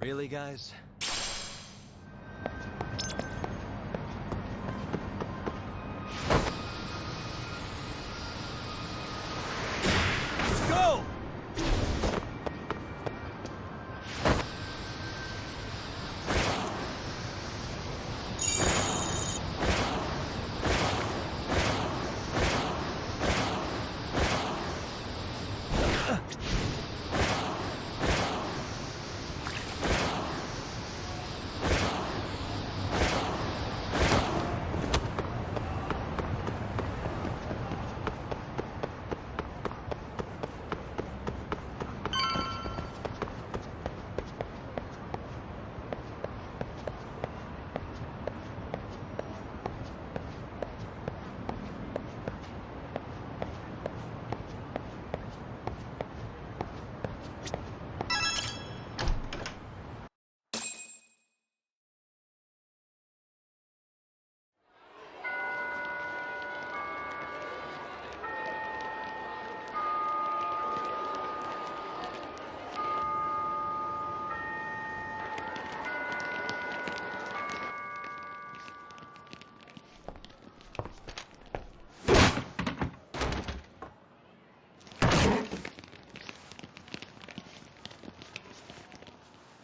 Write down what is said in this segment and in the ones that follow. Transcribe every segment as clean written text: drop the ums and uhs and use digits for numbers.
Really, guys? Let's go!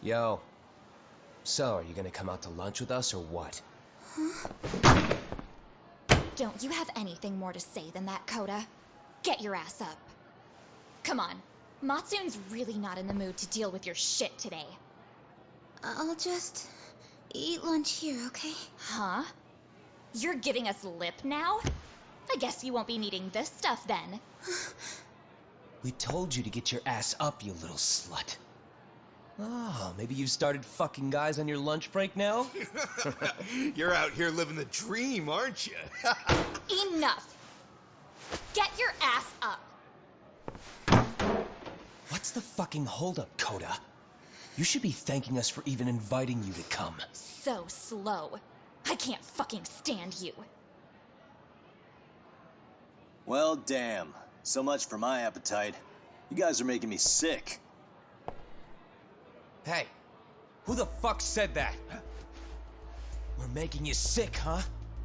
Yo. So, are you gonna come out to lunch with us or what? Huh? Don't you have anything more to say than that, Coda? Get your ass up. Come on. Matsun's really not in the mood to deal with your shit today. I'll just eat lunch here, okay? Huh? You're giving us lip now? I guess you won't be needing this stuff then. We told you to get your ass up, you little slut. Oh, maybe you've started fucking guys on your lunch break now? You're out here living the dream, aren't you? Enough! Get your ass up! What's the fucking holdup, Coda? You should be thanking us for even inviting you to come. So slow. I can't fucking stand you. Well, damn. So much for my appetite. You guys are making me sick. Hey, who the fuck said that? We're making you sick, huh?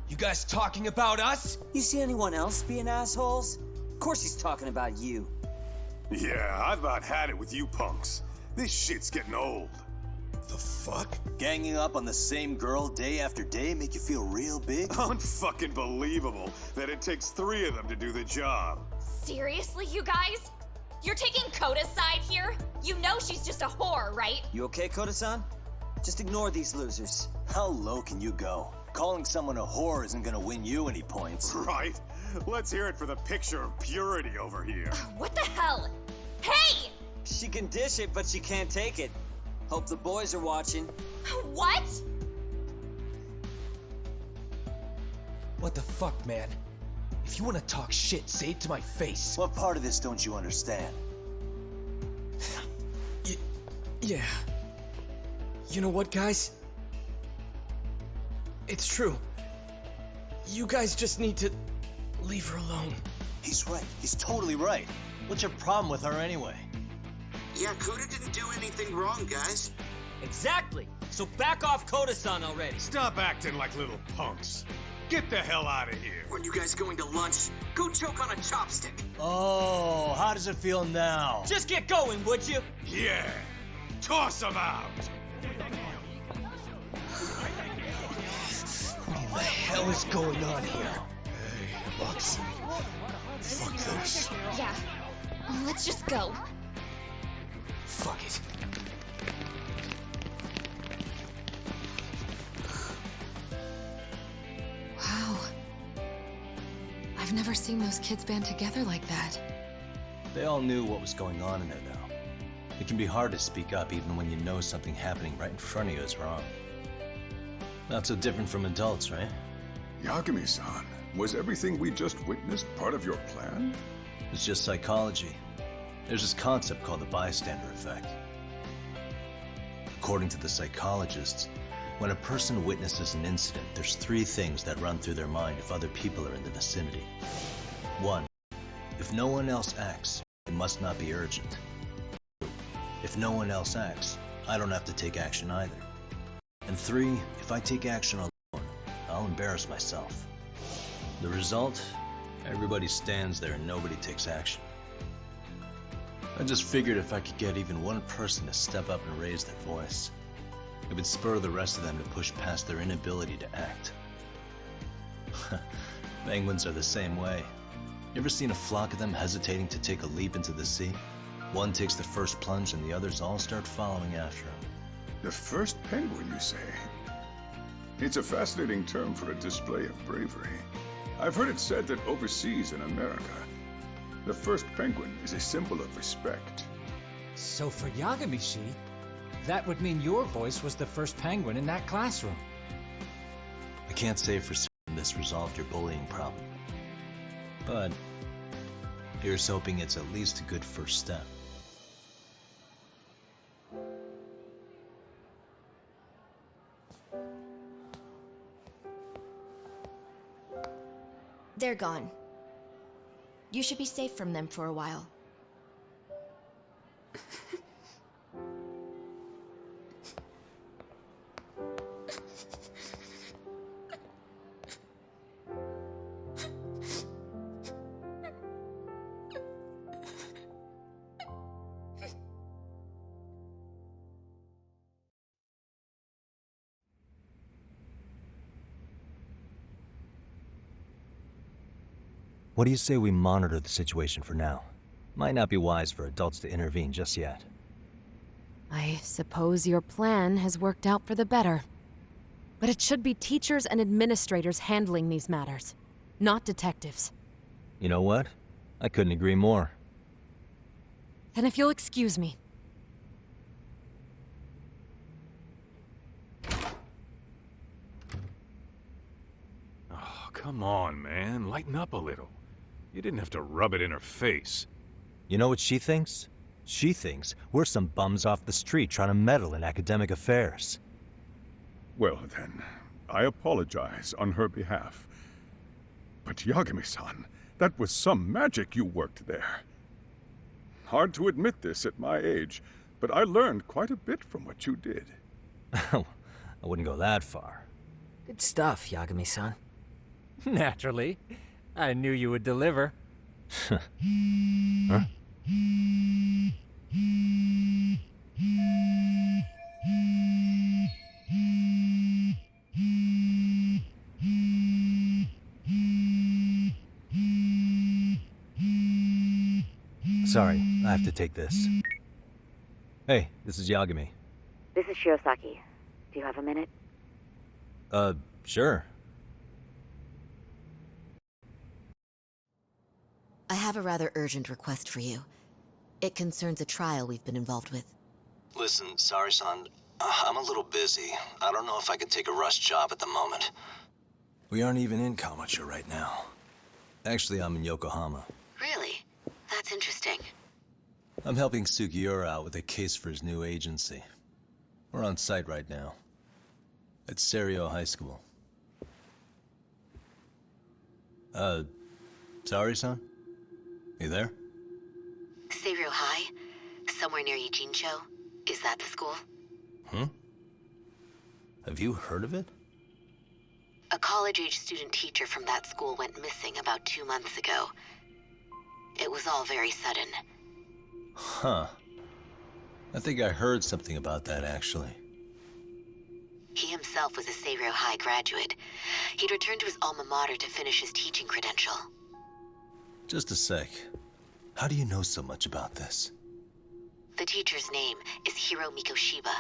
You guys talking about us? You see anyone else being assholes? Of course he's talking about you. Yeah, I've about had it with you punks. This shit's getting old. The fuck? Ganging up on the same girl day after day make you feel real big? Unfucking believable that it takes 3 of them to do the job. Seriously, you guys? You're taking Coda's side here? You know she's just a whore, right? You okay, Koda-san? Just ignore these losers. How low can you go? Calling someone a whore isn't gonna win you any points. Right? Let's hear it for the picture of purity over here. What the hell? Hey! She can dish it, but she can't take it. Hope the boys are watching. What? What the fuck, man? If you want to talk shit, say it to my face. What part of this don't you understand? Yeah. You know what, guys? It's true. You guys just need to leave her alone. He's right. He's totally right. What's your problem with her anyway? Yeah, Coda didn't do anything wrong, guys. Exactly. So back off Koda-san already. Stop acting like little punks. Get the hell out of here. When you guys going to lunch? Go choke on a chopstick. Oh, how does it feel now? Just get going, would you? Yeah. Toss them out. What the hell is going on here? Hey, Lux. Fuck this. Yeah. Let's just go. Fuck it. Wow. I've never seen those kids band together like that. They all knew what was going on in there, though. It can be hard to speak up even when you know something happening right in front of you is wrong. Not so different from adults, right? Yagami-san, was everything we just witnessed part of your plan? It's just psychology. There's this concept called the bystander effect. According to the psychologists, when a person witnesses an incident, there's 3 things that run through their mind if other people are in the vicinity. 1. If no one else acts, it must not be urgent. 2. If no one else acts, I don't have to take action either. And 3. If I take action alone, I'll embarrass myself. The result? Everybody stands there and nobody takes action. I just figured if I could get even one person to step up and raise their voice, it would spur the rest of them to push past their inability to act. Penguins are the same way. You ever seen a flock of them hesitating to take a leap into the sea? One takes the first plunge and the others all start following after him. The first penguin, you say? It's a fascinating term for a display of bravery. I've heard it said that overseas in America, the first penguin is a symbol of respect. So for Yagami-shi, that would mean your voice was the first penguin in that classroom. I can't say for certain this resolved your bullying problem. But here's hoping it's at least a good first step. They're gone. You should be safe from them for a while. What do you say we monitor the situation for now? Might not be wise for adults to intervene just yet. I suppose your plan has worked out for the better. But it should be teachers and administrators handling these matters, not detectives. You know what? I couldn't agree more. Then if you'll excuse me. Oh, come on, man. Lighten up a little. You didn't have to rub it in her face. You know what she thinks? She thinks we're some bums off the street trying to meddle in academic affairs. Well then, I apologize on her behalf. But Yagami-san, that was some magic you worked there. Hard to admit this at my age, but I learned quite a bit from what you did. I wouldn't go that far. Good stuff, Yagami-san. Naturally. I knew you would deliver. Huh? Sorry, I have to take this. Hey, this is Yagami. This is Shiosaki. Do you have a minute? Sure. I have a rather urgent request for you. It concerns a trial we've been involved with. Listen, sorry-san. I'm a little busy. I don't know if I could take a rush job at the moment. We aren't even in Kawacha right now. Actually, I'm in Yokohama. Really? That's interesting. I'm helping Sugiura out with a case for his new agency. We're on site right now. At Serio High School. Sorry-san? You there? Serio High? Somewhere near Eugene Cho? Is that the school? Have you heard of it? A college-age student teacher from that school went missing about 2 months ago. It was all very sudden. Huh. I think I heard something about that, actually. He himself was a Xavier High graduate. He'd returned to his alma mater to finish his teaching credential. Just a sec. How do you know so much about this? The teacher's name is Hiro Mikoshiba,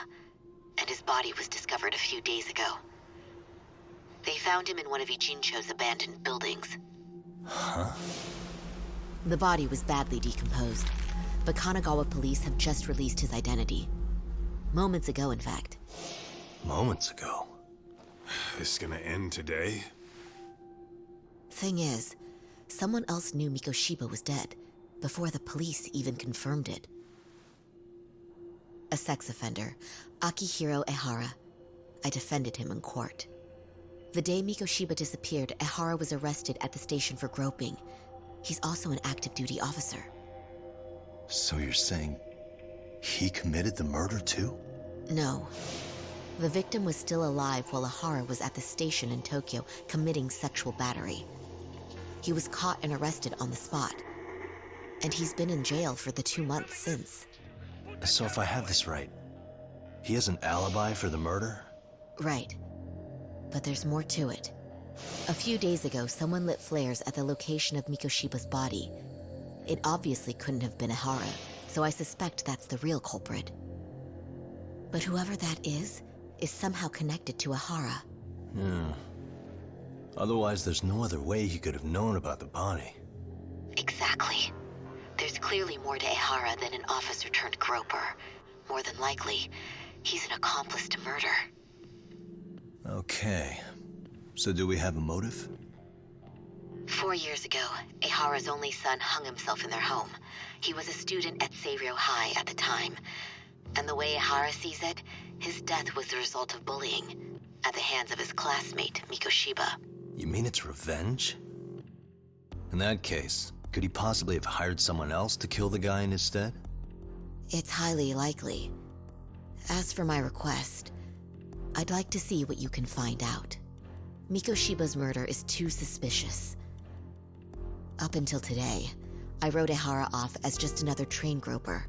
and his body was discovered a few days ago. They found him in one of Ijincho's abandoned buildings. Huh? The body was badly decomposed, but Kanagawa police have just released his identity. Moments ago, in fact. Moments ago? This is gonna end today? Thing is, someone else knew Mikoshiba was dead, before the police even confirmed it. A sex offender, Akihiro Ehara. I defended him in court. The day Mikoshiba disappeared, Ehara was arrested at the station for groping. He's also an active duty officer. So you're saying he committed the murder too? No. The victim was still alive while Ehara was at the station in Tokyo committing sexual battery. He was caught and arrested on the spot. And he's been in jail for the 2 months since. So if I have this right, he has an alibi for the murder? Right. But there's more to it. A few days ago, someone lit flares at the location of Mikoshiba's body. It obviously couldn't have been Ehara, so I suspect that's the real culprit. But whoever that is somehow connected to Ehara. Otherwise, there's no other way he could have known about the body. Exactly. There's clearly more to Ehara than an officer turned groper. More than likely, he's an accomplice to murder. Okay. So do we have a motive? 4 years ago, Ehara's only son hung himself in their home. He was a student at Seiryō High at the time. And the way Ehara sees it, his death was the result of bullying at the hands of his classmate, Mikoshiba. You mean it's revenge? In that case, could he possibly have hired someone else to kill the guy in his stead? It's highly likely. As for my request, I'd like to see what you can find out. Mikoshiba's murder is too suspicious. Up until today, I wrote Ehara off as just another train groper.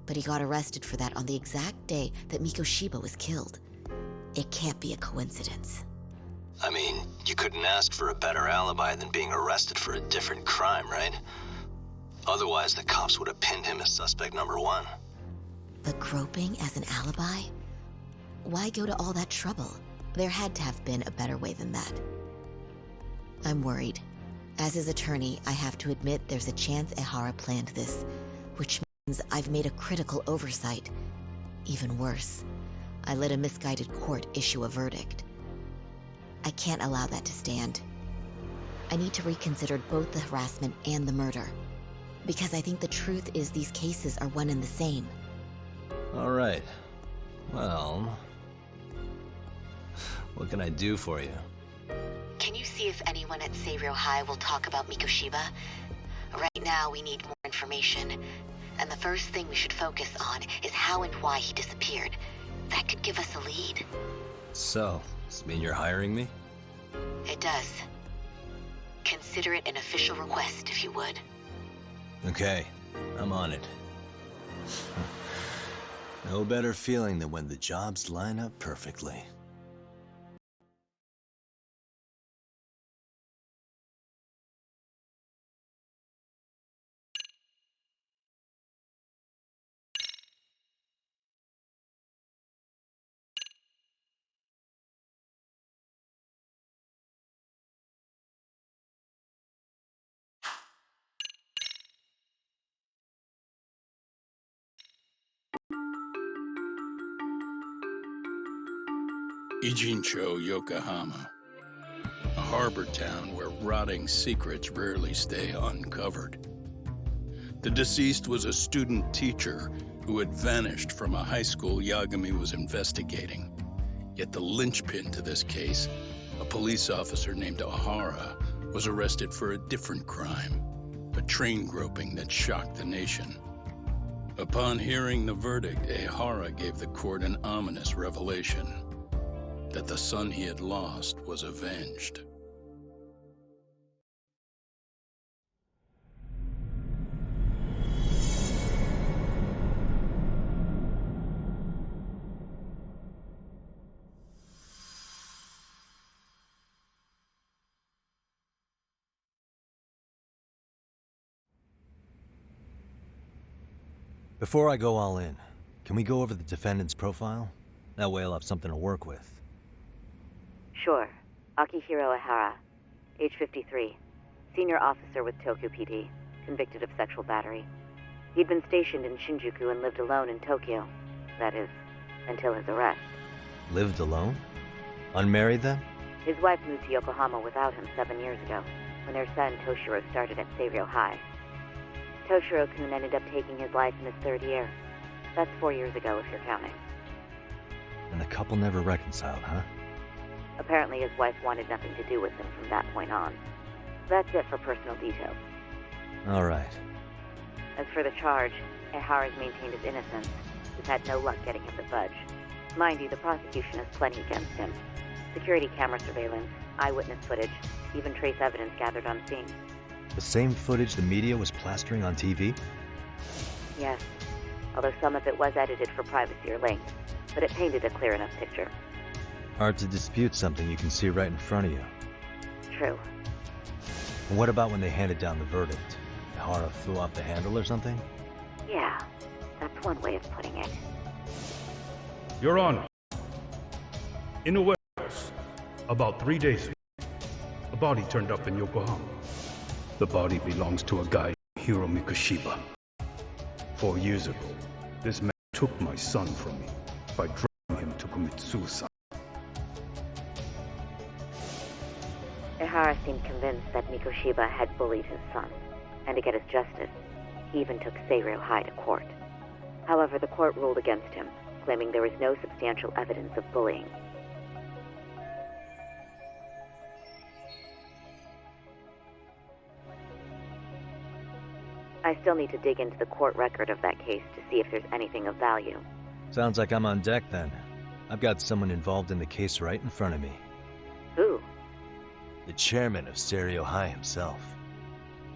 But he got arrested for that on the exact day that Mikoshiba was killed. It can't be a coincidence. I mean, you couldn't ask for a better alibi than being arrested for a different crime, right? Otherwise, the cops would have pinned him as suspect number 1. But groping as an alibi? Why go to all that trouble? There had to have been a better way than that. I'm worried. As his attorney, I have to admit there's a chance Ehara planned this, which means I've made a critical oversight. Even worse, I let a misguided court issue a verdict. I can't allow that to stand. I need to reconsider both the harassment and the murder, because I think the truth is these cases are one and the same. All right. Well, what can I do for you? Can you see if anyone at Seiryō High will talk about Mikoshiba? Right now, we need more information. And the first thing we should focus on is how and why he disappeared. That could give us a lead. So, does it mean you're hiring me? It does. Consider it an official request, if you would. Okay, I'm on it. No better feeling than when the jobs line up perfectly. Ijincho, Yokohama. A harbor town where rotting secrets rarely stay uncovered. The deceased was a student teacher who had vanished from a high school Yagami was investigating. Yet the linchpin to this case, a police officer named Ehara, was arrested for a different crime, a train groping that shocked the nation. Upon hearing the verdict, Ehara gave the court an ominous revelation that the son he had lost was avenged. Before I go all in, can we go over the defendant's profile? That way I'll have something to work with. Sure. Akihiro Ehara, age 53, senior officer with Tokyo PD, convicted of sexual battery. He'd been stationed in Shinjuku and lived alone in Tokyo. That is, until his arrest. Lived alone? Unmarried then? His wife moved to Yokohama without him 7 years ago, when their son Toshiro started at Seiryō High. Toshiro-kun ended up taking his life in his 3rd year. That's 4 years ago, if you're counting. And the couple never reconciled, huh? Apparently his wife wanted nothing to do with him from that point on. That's it for personal details. All right. As for the charge, Ehara's maintained his innocence. He's had no luck getting him to budge. Mind you, the prosecution has plenty against him. Security camera surveillance, eyewitness footage, even trace evidence gathered on scene. The same footage the media was plastering on TV? Yes, although some of it was edited for privacy or length, but it painted a clear enough picture. Hard to dispute something you can see right in front of you. True. And what about when they handed down the verdict? Ehara flew off the handle or something? Yeah, that's one way of putting it. Your Honor, in a warehouse, about 3 days ago, a body turned up in Yokohama. The body belongs to a guy, Hiro Mikoshiba. 4 years ago, this man took my son from me by driving him to commit suicide. Ehara seemed convinced that Mikoshiba had bullied his son, and to get his justice, he even took Seiryō High to court. However, the court ruled against him, claiming there was no substantial evidence of bullying. I still need to dig into the court record of that case to see if there's anything of value. Sounds like I'm on deck then. I've got someone involved in the case right in front of me. Who? The chairman of Seiryō High himself.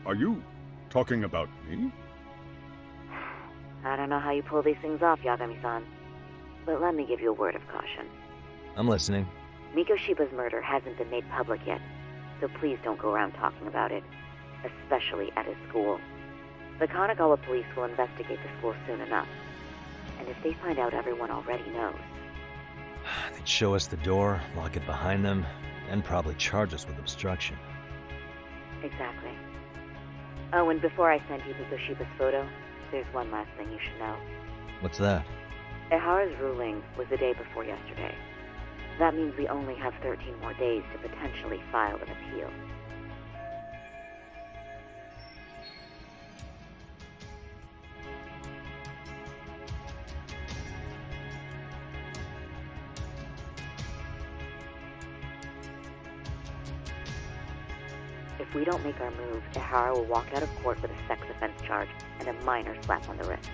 Are you talking about me? I don't know how you pull these things off, Yagami-san. But let me give you a word of caution. I'm listening. Mikoshiba's murder hasn't been made public yet, so please don't go around talking about it, especially at his school. The Kanagawa police will investigate the school soon enough, and if they find out everyone already knows... They'd show us the door, lock it behind them, and probably charge us with obstruction. Exactly. Oh, and before I send you Mikoshiba's photo, there's one last thing you should know. What's that? Ehara's ruling was the day before yesterday. That means we only have 13 more days to potentially file an appeal. If we don't make our move, Ehara will walk out of court with a sex offense charge and a minor slap on the wrist.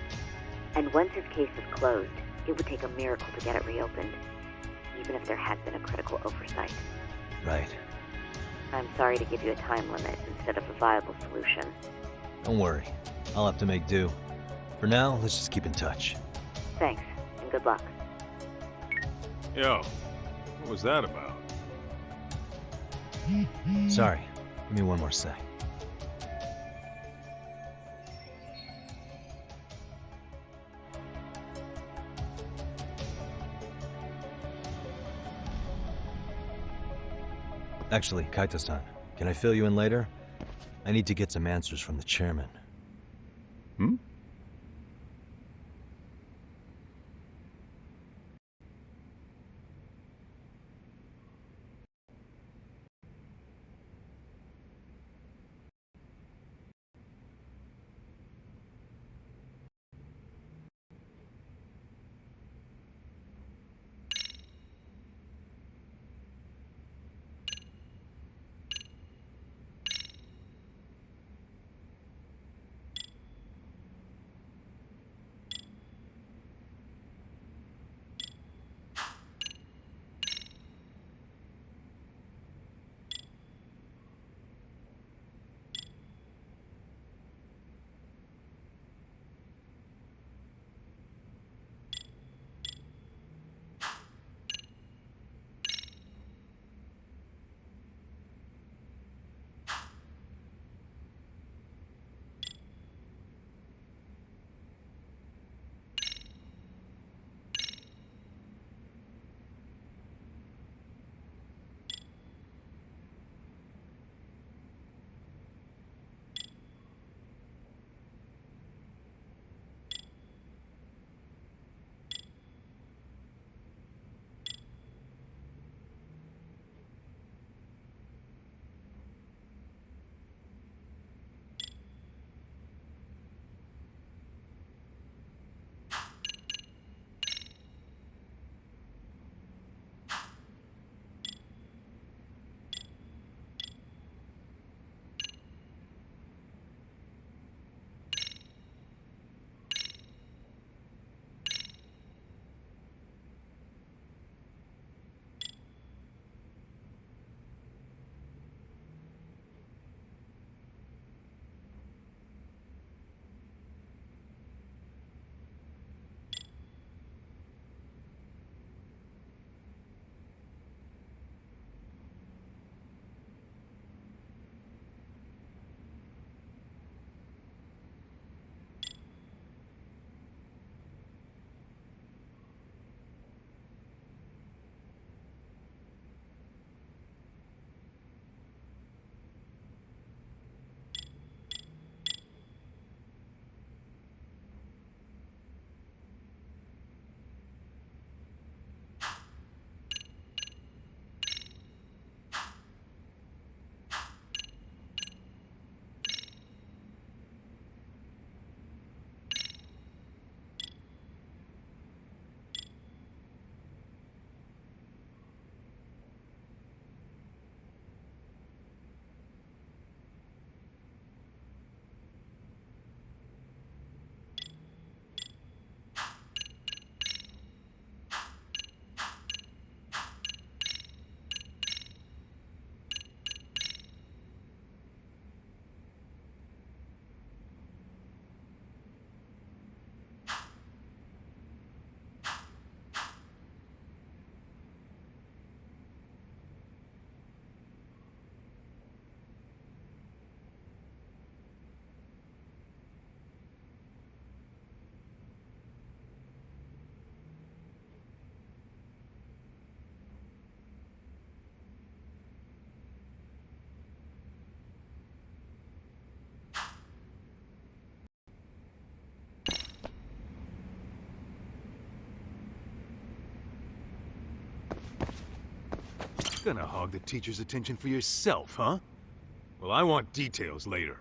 And once his case is closed, it would take a miracle to get it reopened, even if there had been a critical oversight. Right. I'm sorry to give you a time limit instead of a viable solution. Don't worry. I'll have to make do. For now, let's just keep in touch. Thanks, and good luck. Yo, what was that about? Sorry. Give me one more sec. Actually, Kaito-san, can I fill you in later? I need to get some answers from the chairman. Hmm? gonna hog the teacher's attention for yourself, huh? Well, I want details later.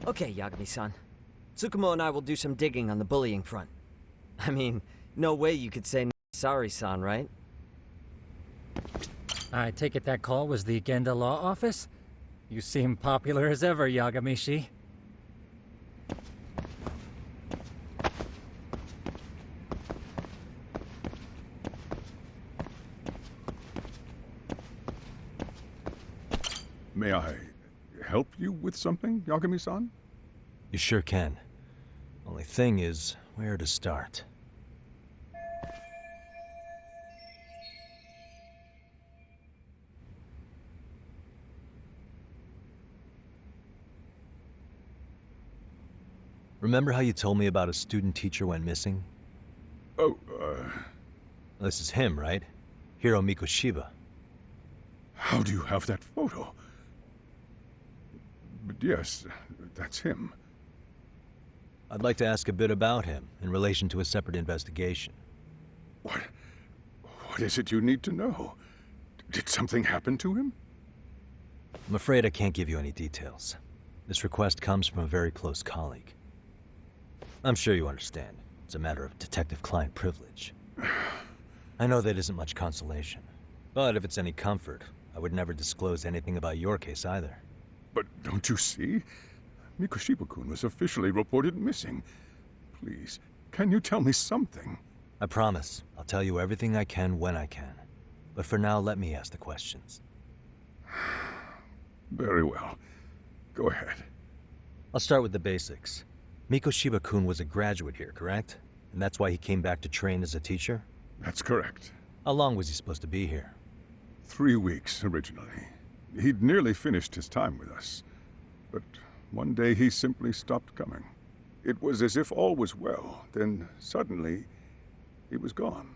Okay, Yagami-san. Tsukumo and I will do some digging on the bullying front. I mean, no way you could say sorry-san, right? I take it that call was the Genda Law Office? You seem popular as ever, Yagamishi. May I help you with something, Yagami-san? You sure can. Only thing is, where to start? Remember how you told me about a student teacher went missing? Oh, This is him, right? Hiro Mikoshiba. How do you have that photo? But yes, that's him. I'd like to ask a bit about him in relation to a separate investigation. What is it you need to know? Did something happen to him? I'm afraid I can't give you any details. This request comes from a very close colleague. I'm sure you understand. It's a matter of detective-client privilege. I know that isn't much consolation. But if it's any comfort, I would never disclose anything about your case either. But don't you see? Mikoshiba-kun was officially reported missing. Please, can you tell me something? I promise. I'll tell you everything I can when I can. But for now, let me ask the questions. Very well. Go ahead. I'll start with the basics. Mikoshiba-kun was a graduate here, correct? And that's why he came back to train as a teacher? That's correct. How long was he supposed to be here? 3 weeks, originally. He'd nearly finished his time with us. But one day he simply stopped coming. It was as if all was well, then suddenly he was gone.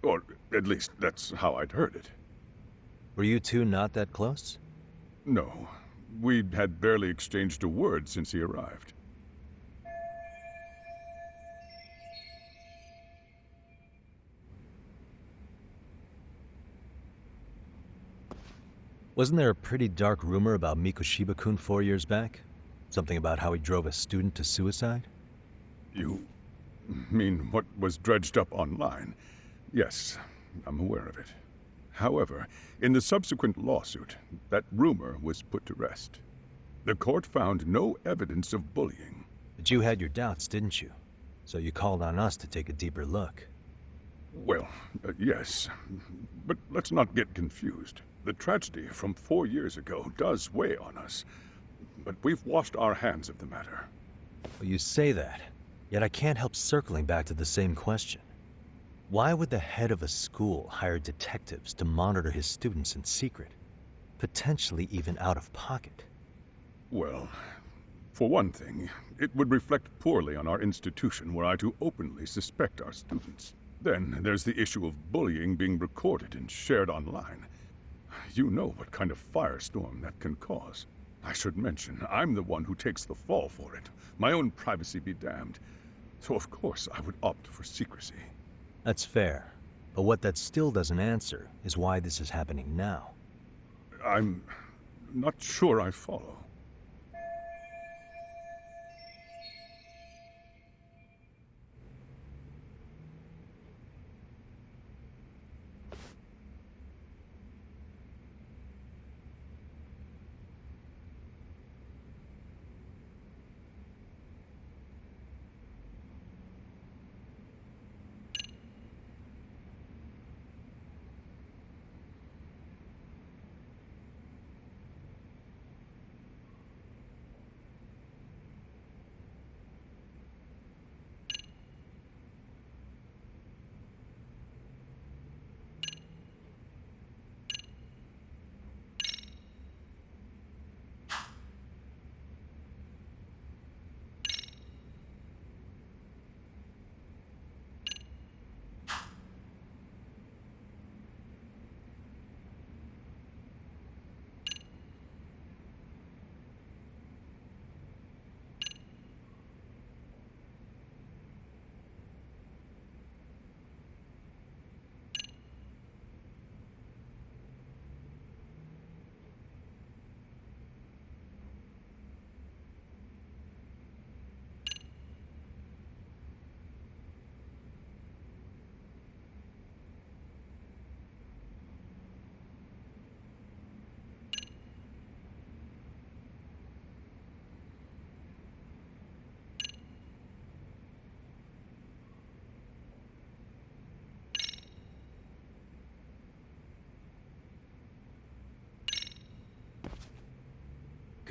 Or at least that's how I'd heard it. Were you two not that close? No. We had barely exchanged a word since he arrived. Wasn't there a pretty dark rumor about Mikoshiba-kun 4 years back? Something about how he drove a student to suicide? You mean what was dredged up online? Yes, I'm aware of it. However, in the subsequent lawsuit, that rumor was put to rest. The court found no evidence of bullying. But you had your doubts, didn't you? So you called on us to take a deeper look. Well, yes. But let's not get confused. The tragedy from 4 years ago does weigh on us. But we've washed our hands of the matter. Well, you say that, yet I can't help circling back to the same question. Why would the head of a school hire detectives to monitor his students in secret? Potentially even out of pocket. Well, for one thing, it would reflect poorly on our institution were I to openly suspect our students. Then there's the issue of bullying being recorded and shared online. You know what kind of firestorm that can cause. I should mention, I'm the one who takes the fall for it. My own privacy be damned. So of course I would opt for secrecy. That's fair. But what that still doesn't answer is why this is happening now. I'm not sure I follow.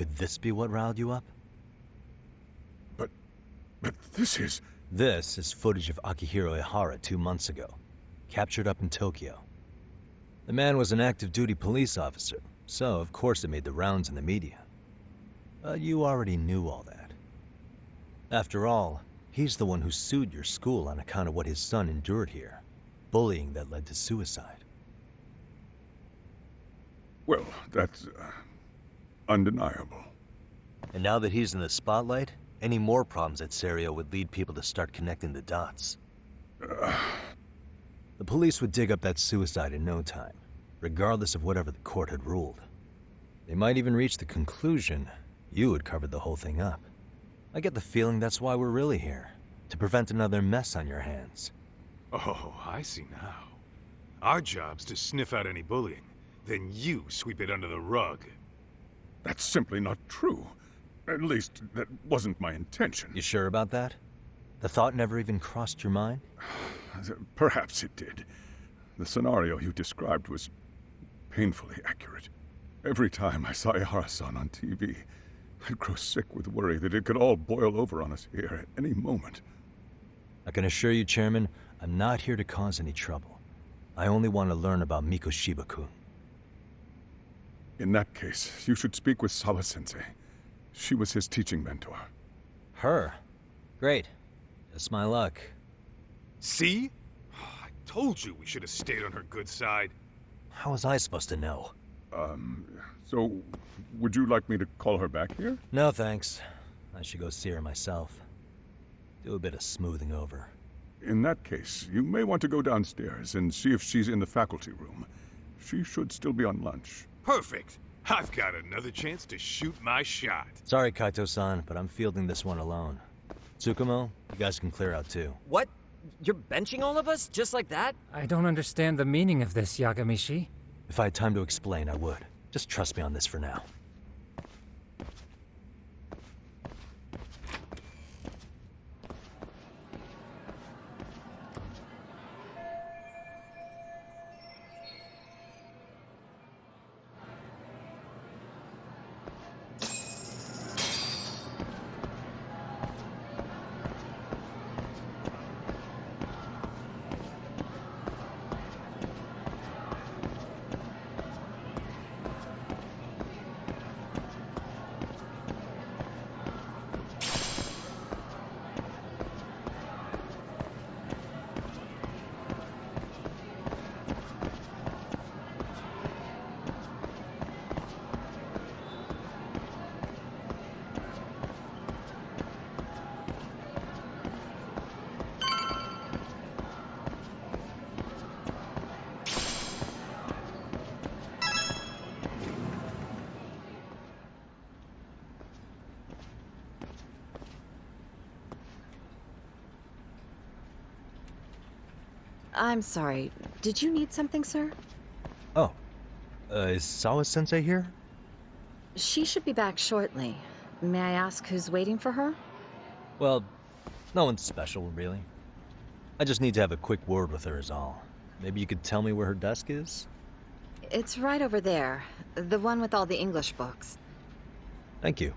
Could this be what riled you up? But this is... This is footage of Akihiro Ihara 2 months ago, captured up in Tokyo. The man was an active duty police officer, so of course it made the rounds in the media. But you already knew all that. After all, he's the one who sued your school on account of what his son endured here. Bullying that led to suicide. Well, that's undeniable. And now that he's in the spotlight, any more problems at Serio would lead people to start connecting the dots. The police would dig up that suicide in no time, regardless of whatever the court had ruled. They might even reach the conclusion you had covered the whole thing up. I get the feeling that's why we're really here, to prevent another mess on your hands. Oh, I see now. Our job's to sniff out any bullying, then you sweep it under the rug. That's simply not true. At least, that wasn't my intention. You sure about that? The thought never even crossed your mind? Perhaps it did. The scenario you described was painfully accurate. Every time I saw Ihara-san on TV, I'd grow sick with worry that it could all boil over on us here at any moment. I can assure you, Chairman, I'm not here to cause any trouble. I only want to learn about Mikoshiba-kun. In that case, you should speak with Sawa-sensei. She was his teaching mentor. Her? Great. Just my luck. See? I told you we should have stayed on her good side. How was I supposed to know? So, would you like me to call her back here? No, thanks. I should go see her myself. Do a bit of smoothing over. In that case, you may want to go downstairs and see if she's in the faculty room. She should still be on lunch. Perfect. I've got another chance to shoot my shot. Sorry, Kaito-san, but I'm fielding this one alone. Tsukumo, you guys can clear out too. What? You're benching all of us? Just like that? I don't understand the meaning of this, Yagamishi. If I had time to explain, I would. Just trust me on this for now. I'm sorry. Did you need something, sir? Oh. Is Sawa-sensei here? She should be back shortly. May I ask who's waiting for her? Well, no one's special, really. I just need to have a quick word with her is all. Maybe you could tell me where her desk is? It's right over there. The one with all the English books. Thank you.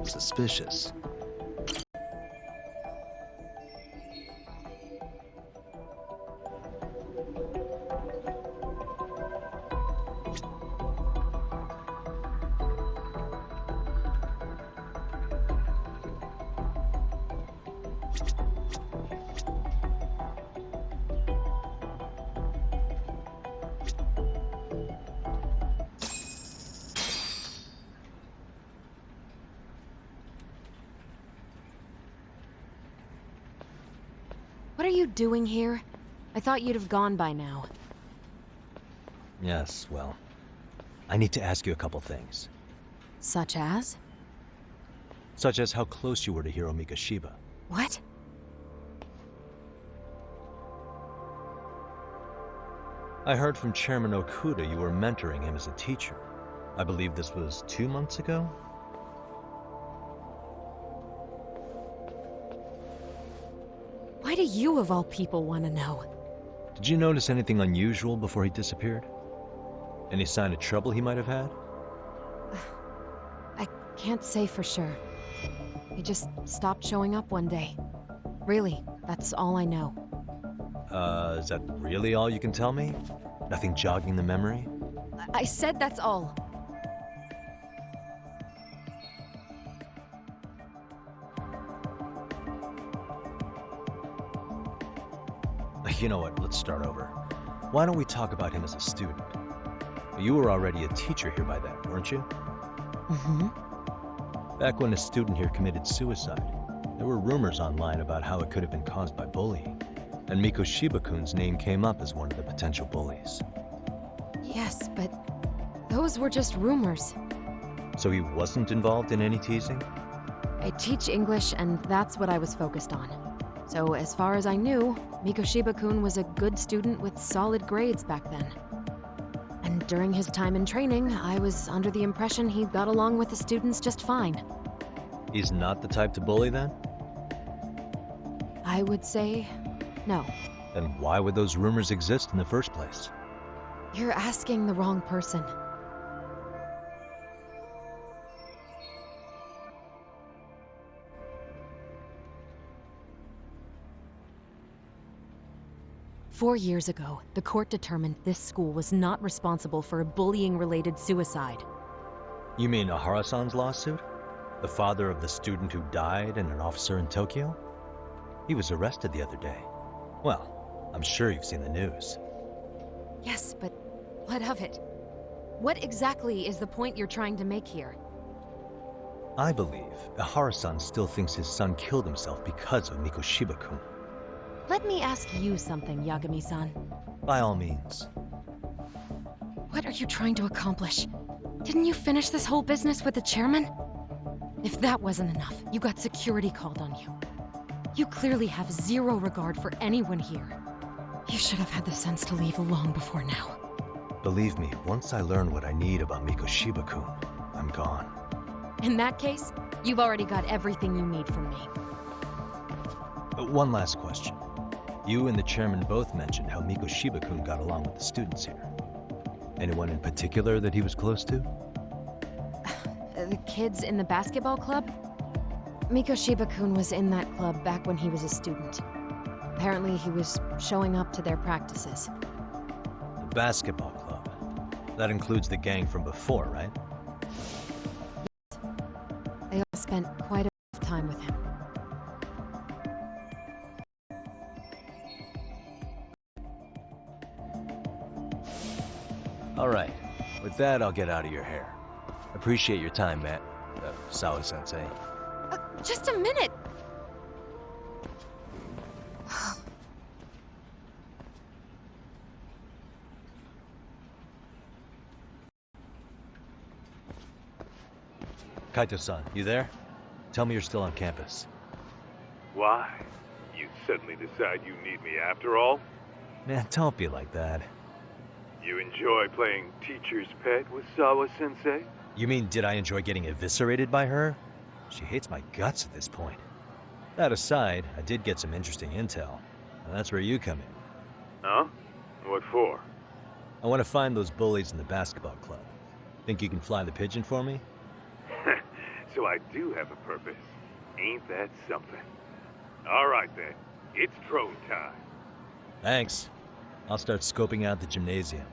Suspicious. What are you doing here? I thought you'd have gone by now. Yes, well, I need to ask you a couple things. Such as? Such as how close you were to Hiro Mikoshiba. What? I heard from Chairman Okuda you were mentoring him as a teacher. I believe this was 2 months ago? Why do you, of all people, want to know? Did you notice anything unusual before he disappeared? Any sign of trouble he might have had? I can't say for sure. He just stopped showing up one day. Really, that's all I know. Is that really all you can tell me? Nothing jogging the memory? I said that's all. You know what, let's start over. Why don't we talk about him as a student? You were already a teacher here by then, weren't you? Mm-hmm. Back when a student here committed suicide, there were rumors online about how it could have been caused by bullying. And Mikoshiba-kun's name came up as one of the potential bullies. Yes, but those were just rumors. So he wasn't involved in any teasing? I teach English, and that's what I was focused on. So as far as I knew, Mikoshiba-kun was a good student with solid grades back then. And during his time in training, I was under the impression he got along with the students just fine. He's not the type to bully then? I would say no. Then why would those rumors exist in the first place? You're asking the wrong person. Four years ago, the court determined this school was not responsible for a bullying-related suicide. You mean Ahara-san's lawsuit? The father of the student who died and an officer in Tokyo? He was arrested the other day. Well, I'm sure you've seen the news. Yes, but what of it? What exactly is the point you're trying to make here? I believe Ahara-san still thinks his son killed himself because of Mikoshiba-kun. Let me ask you something, Yagami-san. By all means. What are you trying to accomplish? Didn't you finish this whole business with the chairman? If that wasn't enough, you got security called on you. You clearly have zero regard for anyone here. You should have had the sense to leave long before now. Believe me, once I learn what I need about Mikoshiba-kun, I'm gone. In that case, you've already got everything you need from me. One last question. You and the chairman both mentioned how Mikoshiba-kun got along with the students here. Anyone in particular that he was close to? The kids in the basketball club? Mikoshiba-kun was in that club back when he was a student. Apparently he was showing up to their practices. The basketball club. That includes the gang from before, right? Yes. They all spent quite a bit of time with him. Alright. With that, I'll get out of your hair. Appreciate your time, Matt. Sawa-sensei. Just a minute! Kaito-san, you there? Tell me you're still on campus. Why? You suddenly decide you need me after all? Man, don't be like that. You enjoy playing teacher's pet with Sawa-sensei? You mean, did I enjoy getting eviscerated by her? She hates my guts at this point. That aside, I did get some interesting intel. And that's where you come in. Huh? What for? I want to find those bullies in the basketball club. Think you can fly the pigeon for me? So I do have a purpose. Ain't that something? All right then, it's drone time. Thanks. I'll start scoping out the gymnasium.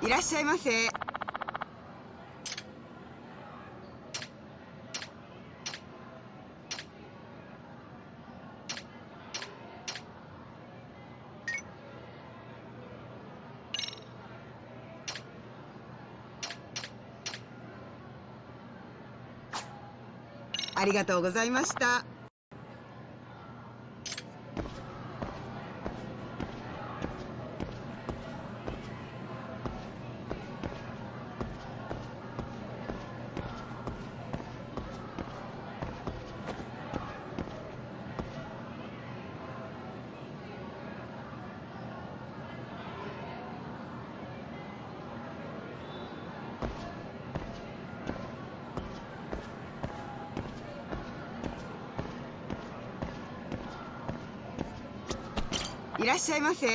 いらっしゃいませ。ありがとうございました。いらっしゃいませ。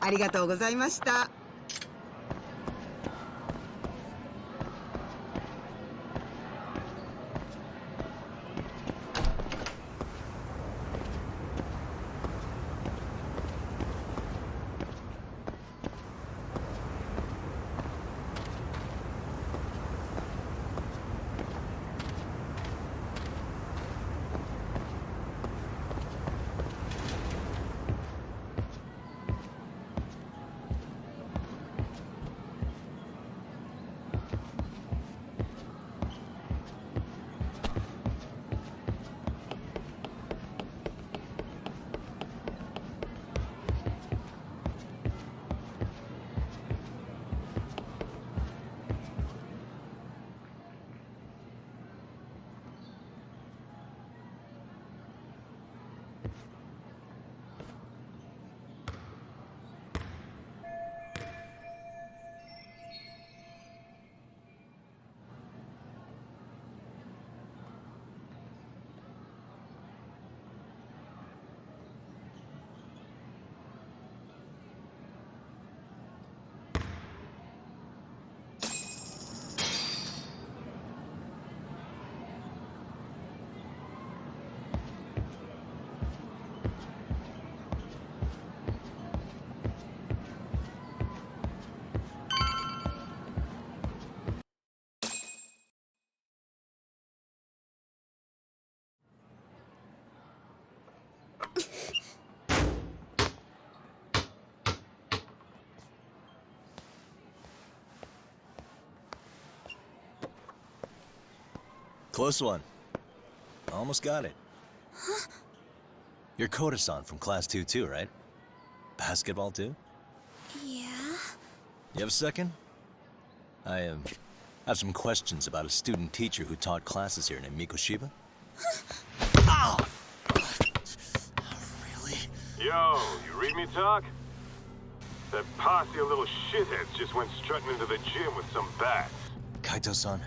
ありがとうございました。Close one. Almost got it. Huh? You're Koda-san from Class 2 too, right? Basketball too? Yeah? You have a second? I have some questions about a student teacher who taught classes here named Mikoshiba. Ow! Really? Yo, you read me talk? That posse of little shitheads just went strutting into the gym with some bats. Kaito-san,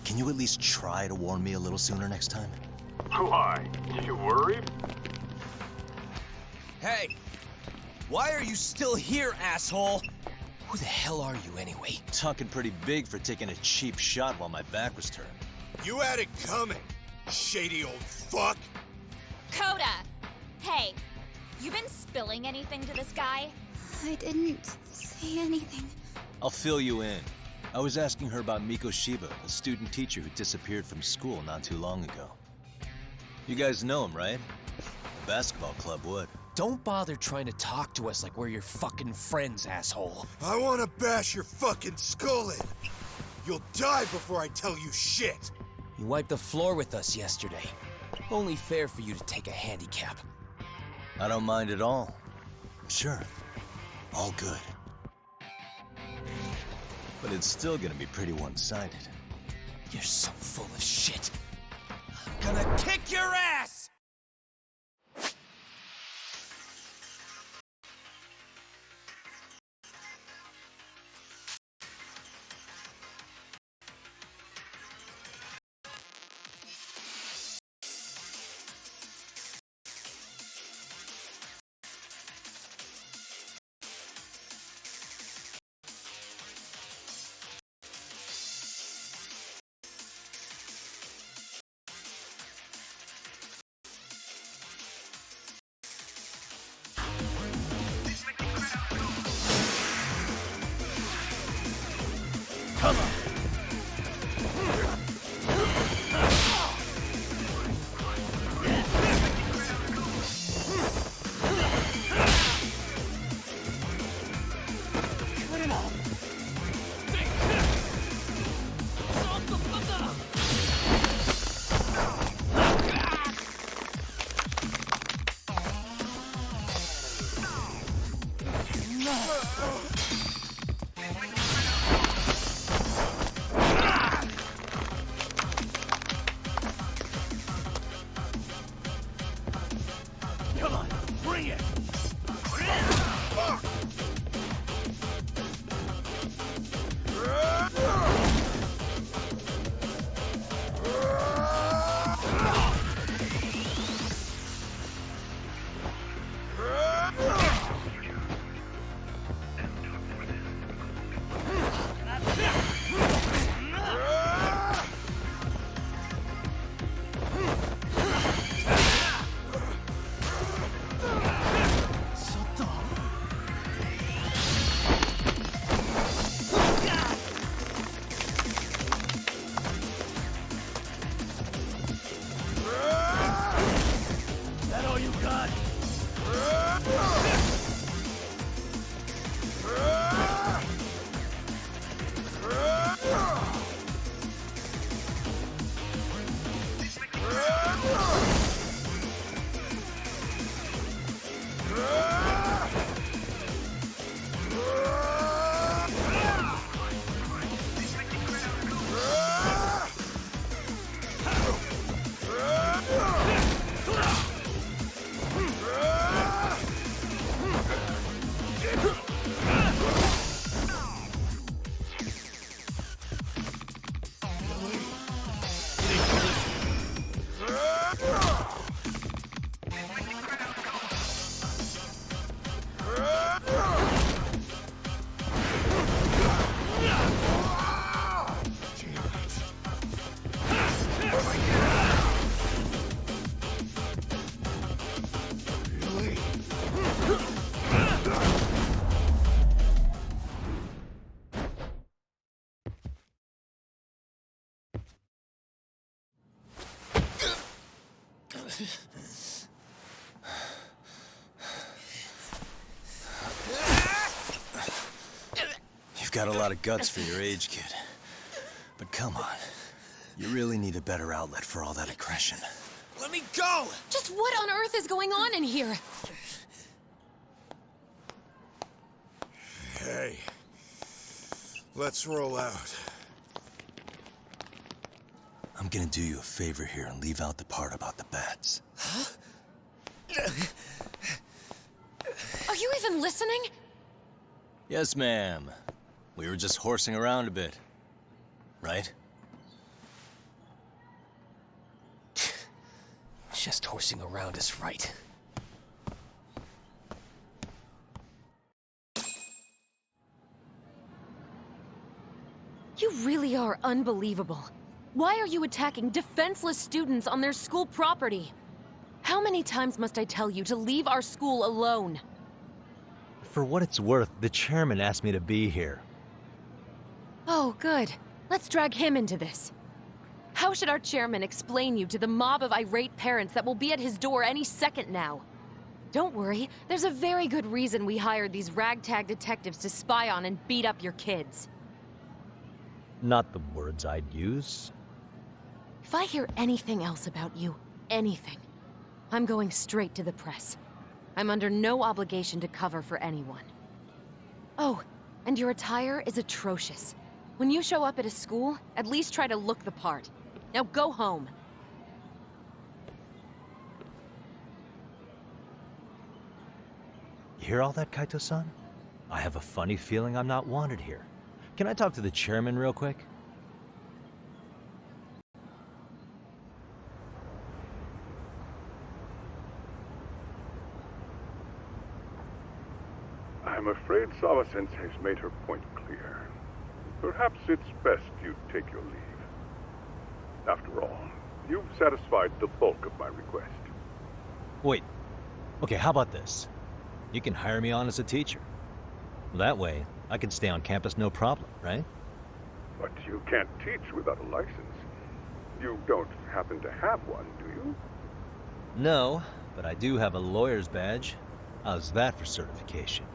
can you at least try to warn me a little sooner next time? Why? You worried? Hey! Why are you still here, asshole? Who the hell are you anyway? Talking pretty big for taking a cheap shot while my back was turned. You had it coming, shady old fuck! Coda! Hey, you been spilling anything to this guy? I didn't say anything. I'll fill you in. I was asking her about Mikoshiba, a student teacher who disappeared from school not too long ago. You guys know him, right? The basketball club would. Don't bother trying to talk to us like we're your fucking friends, asshole. I wanna bash your fucking skull in! You'll die before I tell you shit! You wiped the floor with us yesterday. Only fair for you to take a handicap. I don't mind at all. Sure. All good. But it's still gonna be pretty one-sided. You're so full of shit. I'm gonna kick your ass! Come on. Come on, bring it! That all you got? You've got a lot of guts for your age, kid. But come on. You really need a better outlet for all that aggression. Let me go! Just what on earth is going on in here? Hey. Let's roll out. I'm gonna do you a favor here and leave out the part about the bats. Huh? Are you even listening? Yes, ma'am. We were just horsing around a bit. Right? Just horsing around is right. You really are unbelievable. Why are you attacking defenseless students on their school property? How many times must I tell you to leave our school alone? For what it's worth, the chairman asked me to be here. Oh, good. Let's drag him into this. How should our chairman explain you to the mob of irate parents that will be at his door any second now? Don't worry, there's a very good reason we hired these ragtag detectives to spy on and beat up your kids. Not the words I'd use. If I hear anything else about you, anything, I'm going straight to the press. I'm under no obligation to cover for anyone. Oh, and your attire is atrocious. When you show up at a school, at least try to look the part. Now go home. You hear all that, Kaito-san? I have a funny feeling I'm not wanted here. Can I talk to the chairman real quick? I'm afraid Sawa-sensei's made her point clear. Perhaps it's best you take your leave. After all, you've satisfied the bulk of my request. Wait. Okay, how about this? You can hire me on as a teacher. That way, I can stay on campus no problem, right? But you can't teach without a license. You don't happen to have one, do you? No, but I do have a lawyer's badge. How's that for certification?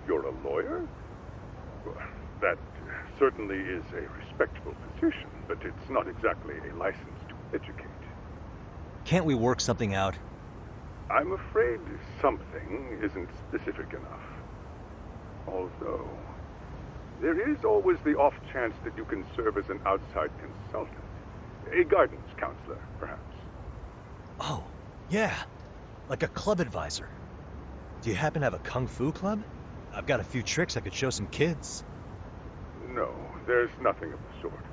You're a lawyer? Well, that certainly is a respectable position, but it's not exactly a license to educate. Can't we work something out? I'm afraid something isn't specific enough. Although, there is always the off chance that you can serve as an outside consultant. A guidance counselor, perhaps. Oh, yeah. Like a club advisor. Do you happen to have a kung fu club? I've got a few tricks I could show some kids. No, there's nothing of the sort.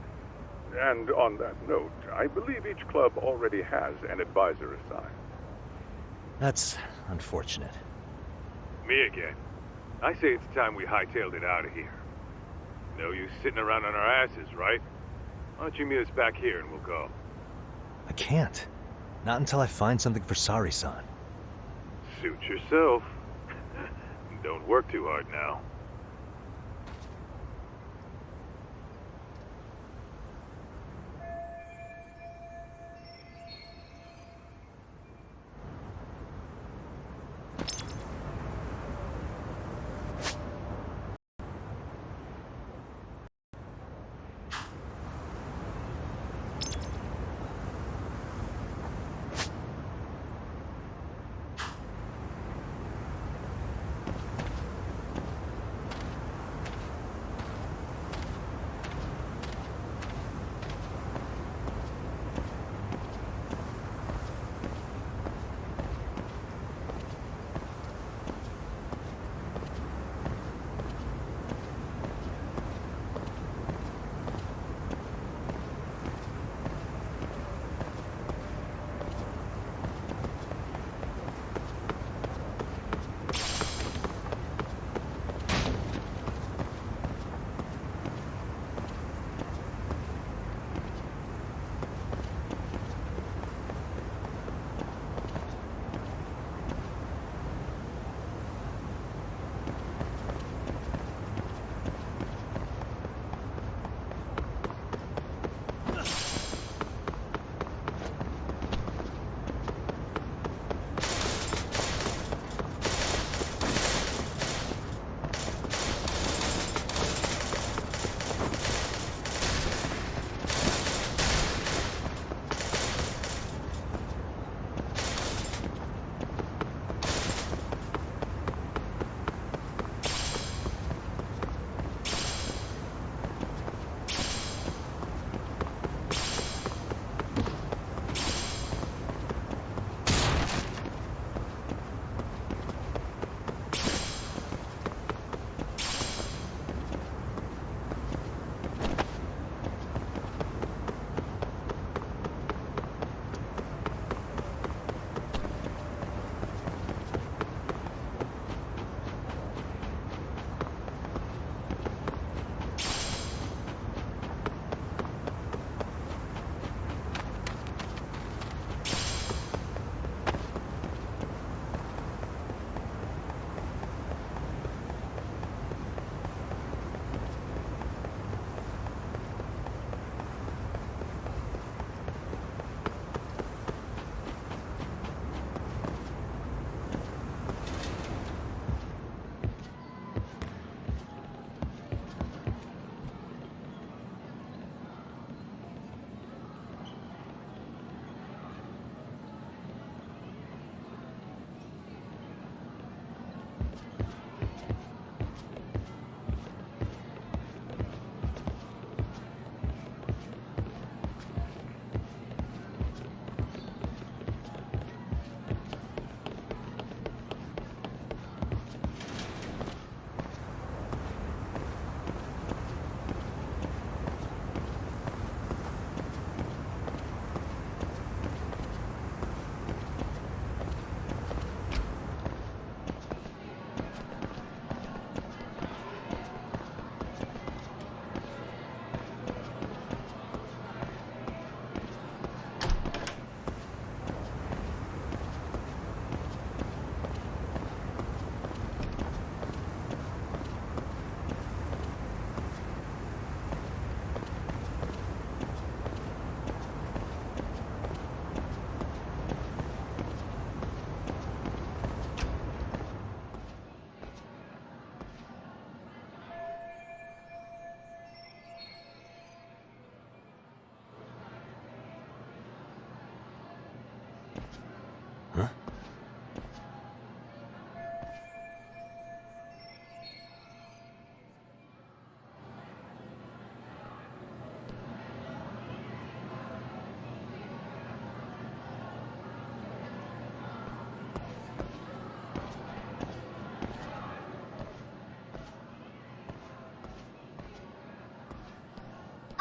And on that note, I believe each club already has an advisor assigned. That's unfortunate. Me again. I say it's time we hightailed it out of here. No use sitting around on our asses, right? Why don't you meet us back here and we'll go? I can't. Not until I find something for Sari-san. Suit yourself. Don't work too hard now.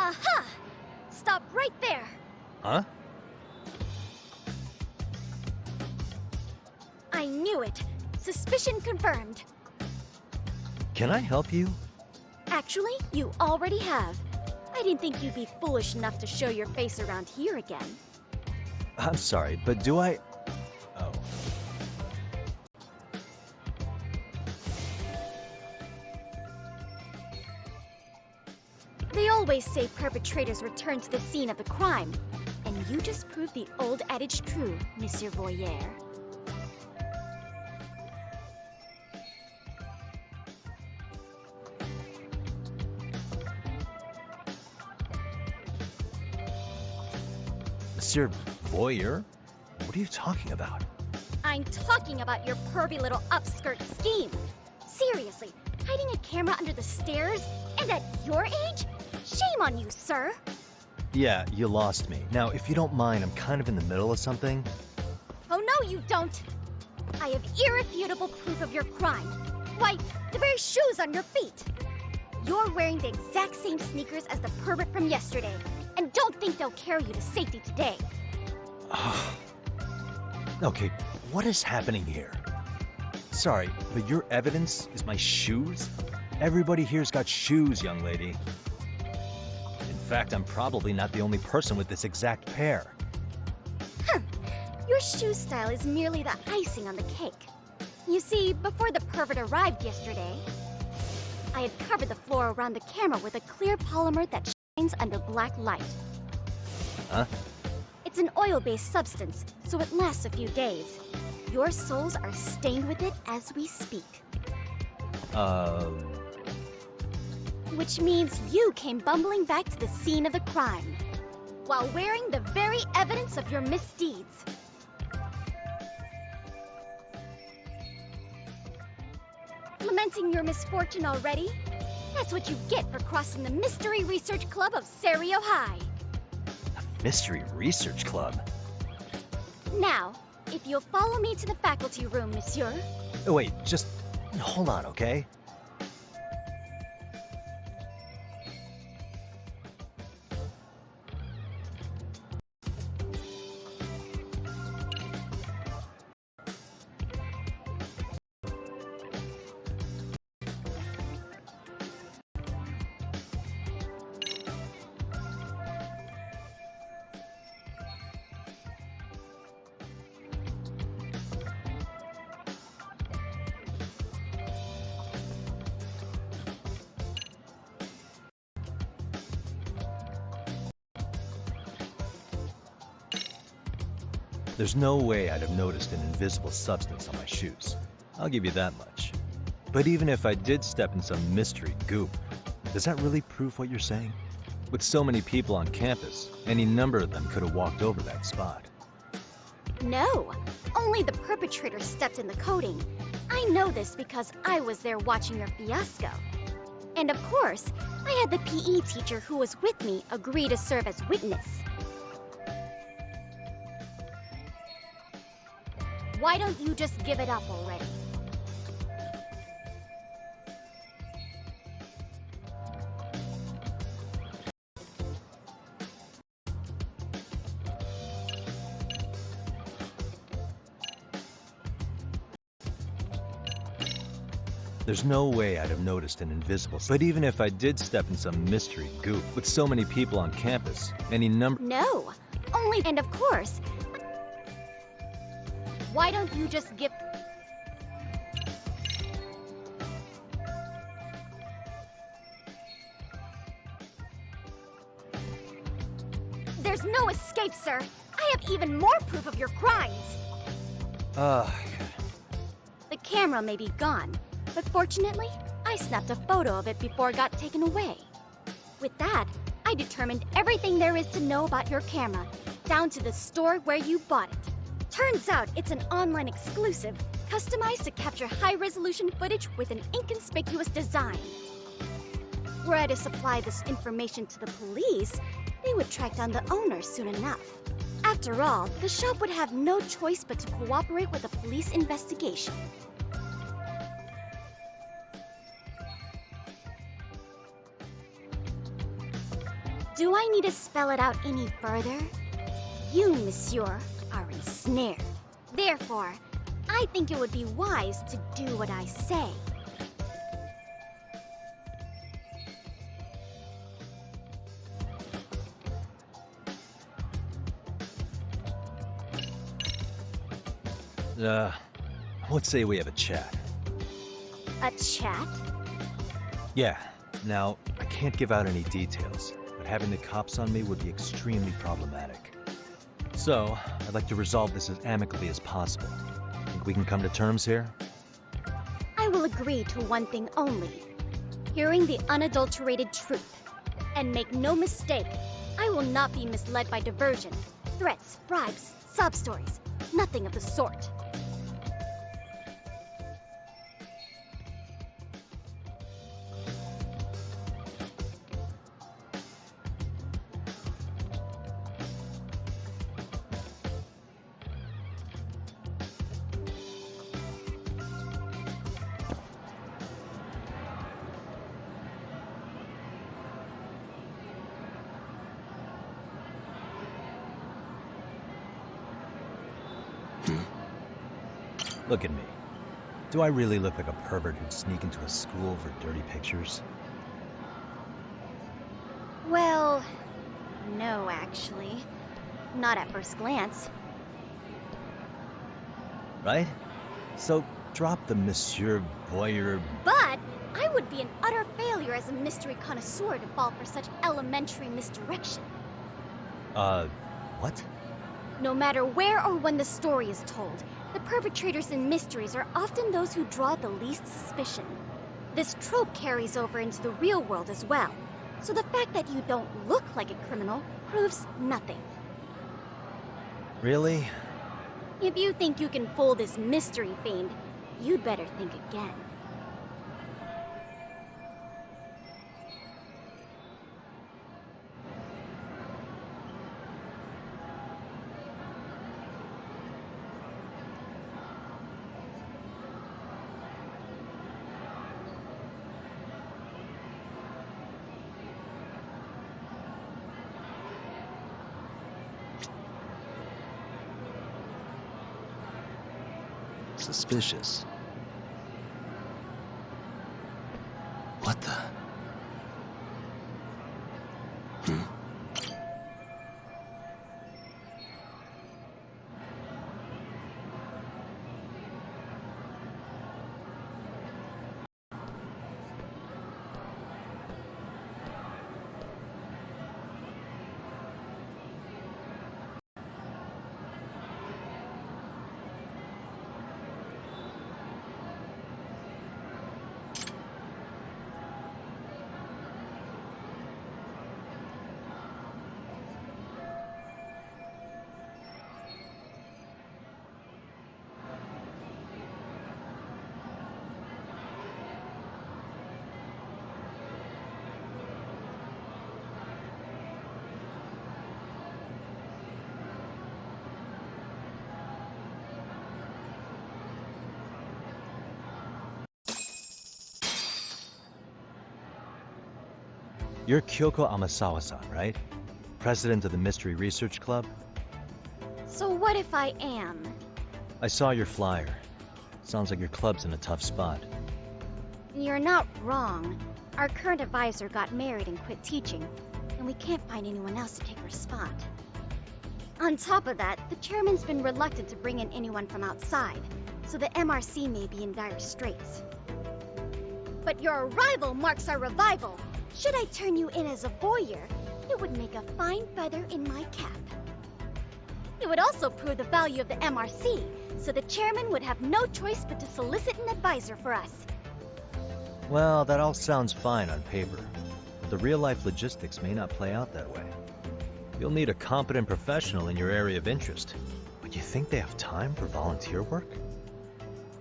Aha! Stop right there! Huh? I knew it. Suspicion confirmed. Can I help you? Actually, you already have. I didn't think you'd be foolish enough to show your face around here again. I'm sorry, but do I... Oh. They always say perpetrators return to the scene of the crime. And you just proved the old adage true, Monsieur Voyeur. Monsieur Voyeur? What are you talking about? I'm talking about your pervy little upskirt scheme. Seriously, hiding a camera under the stairs? And at your age? Shame on you, sir. Yeah, you lost me. Now, if you don't mind, I'm kind of in the middle of something. Oh no, you don't. I have irrefutable proof of your crime. Why, the very shoes on your feet. You're wearing the exact same sneakers as the pervert from yesterday. And don't think they'll carry you to safety today. Okay, what is happening here? Sorry, but your evidence is my shoes? Everybody here's got shoes, young lady. In fact, I'm probably not the only person with this exact pair. Your shoe style is merely the icing on the cake. You see, before the pervert arrived yesterday, I had covered the floor around the camera with a clear polymer that shines under black light. Huh? It's an oil-based substance, so it lasts a few days. Your soles are stained with it as we speak. Which means you came bumbling back to the scene of the crime, while wearing the very evidence of your misdeeds. Lamenting your misfortune already? That's what you get for crossing the Mystery Research Club of Serio High. Mystery Research Club? Now, if you'll follow me to the faculty room, monsieur. Oh, wait, just hold on, okay? There's no way I'd have noticed an invisible substance on my shoes. I'll give you that much. But even if I did step in some mystery goop, does that really prove what you're saying? With so many people on campus, any number of them could have walked over that spot. No, only the perpetrator stepped in the coating. I know this because I was there watching your fiasco. And of course, I had the PE teacher who was with me agree to serve as witness. Why don't you just give it up already? There's no way I'd have noticed an invisible, but even if I did step in some mystery goop, with so many people on campus, any number— No, only— and of course, why don't you just give— There's no escape, sir. I have even more proof of your crimes. The camera may be gone, but fortunately, I snapped a photo of it before it got taken away. With that, I determined everything there is to know about your camera, down to the store where you bought it. Turns out it's an online exclusive, customized to capture high-resolution footage with an inconspicuous design. Were I to supply this information to the police, they would track down the owner soon enough. After all, the shop would have no choice but to cooperate with the police investigation. Do I need to spell it out any further? You, monsieur, are ensnared. Therefore, I think it would be wise to do what I say. Let's say we have a chat. A chat? Yeah. Now, I can't give out any details, but having the cops on me would be extremely problematic. So, I'd like to resolve this as amicably as possible. Think we can come to terms here? I will agree to one thing only. Hearing the unadulterated truth. And make no mistake, I will not be misled by diversion, threats, bribes, sob stories. Nothing of the sort. Look at me. Do I really look like a pervert who'd sneak into a school for dirty pictures? Well, no, actually. Not at first glance. Right? So, drop the Monsieur Voyeur. But I would be an utter failure as a mystery connoisseur to fall for such elementary misdirection. What? No matter where or when the story is told, the perpetrators in mysteries are often those who draw the least suspicion. This trope carries over into the real world as well, so the fact that you don't look like a criminal proves nothing. Really? If you think you can fool this mystery fiend, you'd better think again. Suspicious. What the? You're Kyoko Amasawa-san, right? President of the Mystery Research Club? So what if I am? I saw your flyer. Sounds like your club's in a tough spot. You're not wrong. Our current advisor got married and quit teaching, and we can't find anyone else to take her spot. On top of that, the chairman's been reluctant to bring in anyone from outside, so the MRC may be in dire straits. But your arrival marks our revival! Should I turn you in as a voyeur, it would make a fine feather in my cap. It would also prove the value of the MRC, so the chairman would have no choice but to solicit an advisor for us. Well, that all sounds fine on paper, but the real-life logistics may not play out that way. You'll need a competent professional in your area of interest, but you think they have time for volunteer work?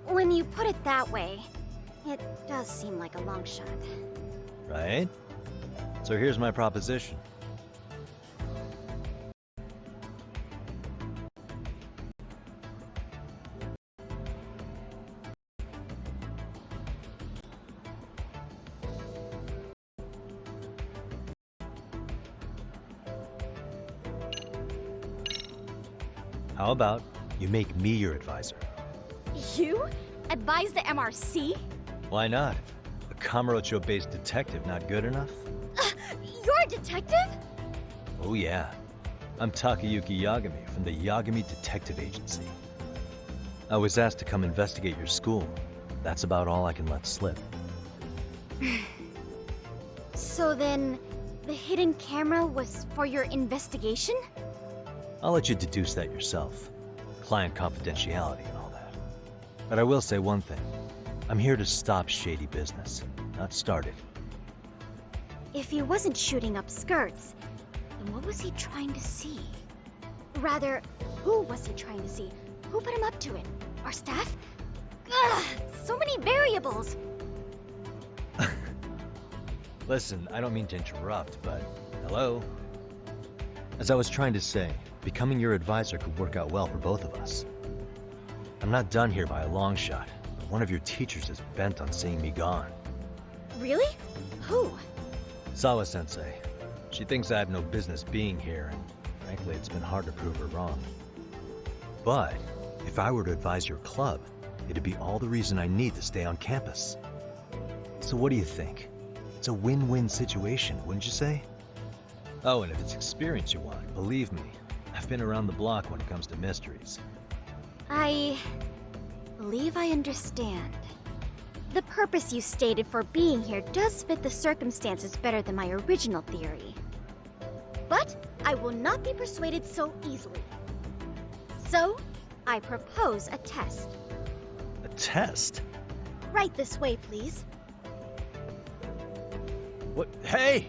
When you put it that way, it does seem like a long shot. Right? So here's my proposition. How about you make me your advisor? You? Advise the MRC? Why not? A Kamurocho-based detective not good enough? You're a detective? Oh yeah. I'm Takayuki Yagami from the Yagami Detective Agency. I was asked to come investigate your school. That's about all I can let slip. So then, the hidden camera was for your investigation? I'll let you deduce that yourself. Client confidentiality and all that. But I will say one thing. I'm here to stop shady business, not start it. If he wasn't shooting up skirts, then what was he trying to see? Rather, who was he trying to see? Who put him up to it? Our staff? Ugh, so many variables! Listen, I don't mean to interrupt, but hello? As I was trying to say, becoming your advisor could work out well for both of us. I'm not done here by a long shot, but one of your teachers is bent on seeing me gone. Really? Who? Sawa-sensei. She thinks I have no business being here, and frankly, it's been hard to prove her wrong. But if I were to advise your club, it'd be all the reason I need to stay on campus. So what do you think? It's a win-win situation, wouldn't you say? Oh, and if it's experience you want, believe me, I've been around the block when it comes to mysteries. I believe I understand. The purpose you stated for being here does fit the circumstances better than my original theory. But I will not be persuaded so easily. So, I propose a test. A test? Right this way, please. What? Hey!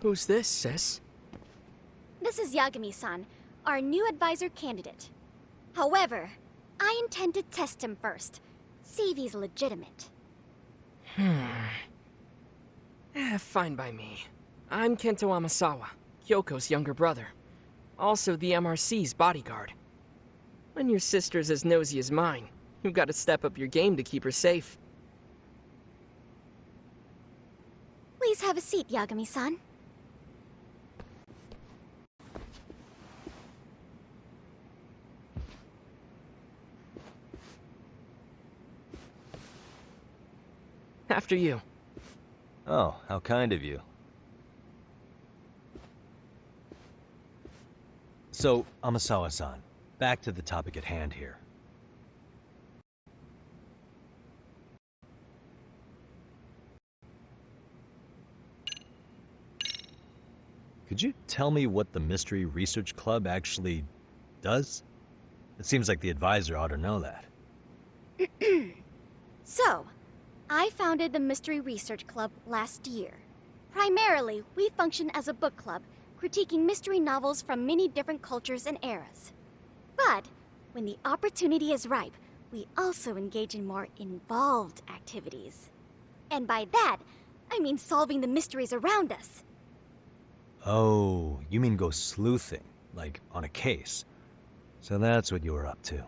Who's this, sis? This is Yagami-san, our new advisor candidate. However, I intend to test him first. See if he's legitimate. Fine by me. I'm Kento Amasawa, Kyoko's younger brother. Also the MRC's bodyguard. When your sister's as nosy as mine, you've got to step up your game to keep her safe. Please have a seat, Yagami-san. After you. Oh, how kind of you. So, Amasawa-san, back to the topic at hand here. Could you tell me what the Mystery Research Club actually does? It seems like the advisor ought to know that. So, I founded the Mystery Research Club last year. Primarily, we function as a book club, critiquing mystery novels from many different cultures and eras. But, when the opportunity is ripe, we also engage in more involved activities. And by that, I mean solving the mysteries around us. Oh, you mean go sleuthing, like on a case. So that's what you were up to.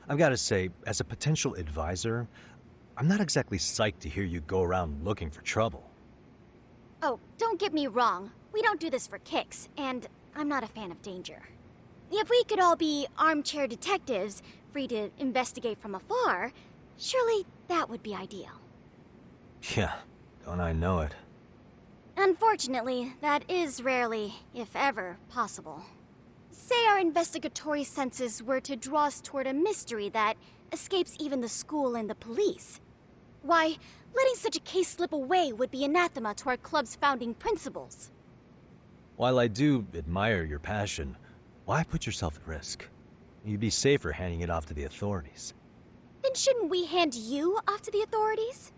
I've got to say, as a potential advisor, I'm not exactly psyched to hear you go around looking for trouble. Oh, don't get me wrong. We don't do this for kicks, and I'm not a fan of danger. If we could all be armchair detectives, free to investigate from afar, surely that would be ideal. Yeah, don't I know it. Unfortunately, that is rarely, if ever, possible. Say our investigatory senses were to draw us toward a mystery that escapes even the school and the police. Why, letting such a case slip away would be anathema to our club's founding principles. While I do admire your passion, why put yourself at risk? You'd be safer handing it off to the authorities. Then shouldn't we hand you off to the authorities?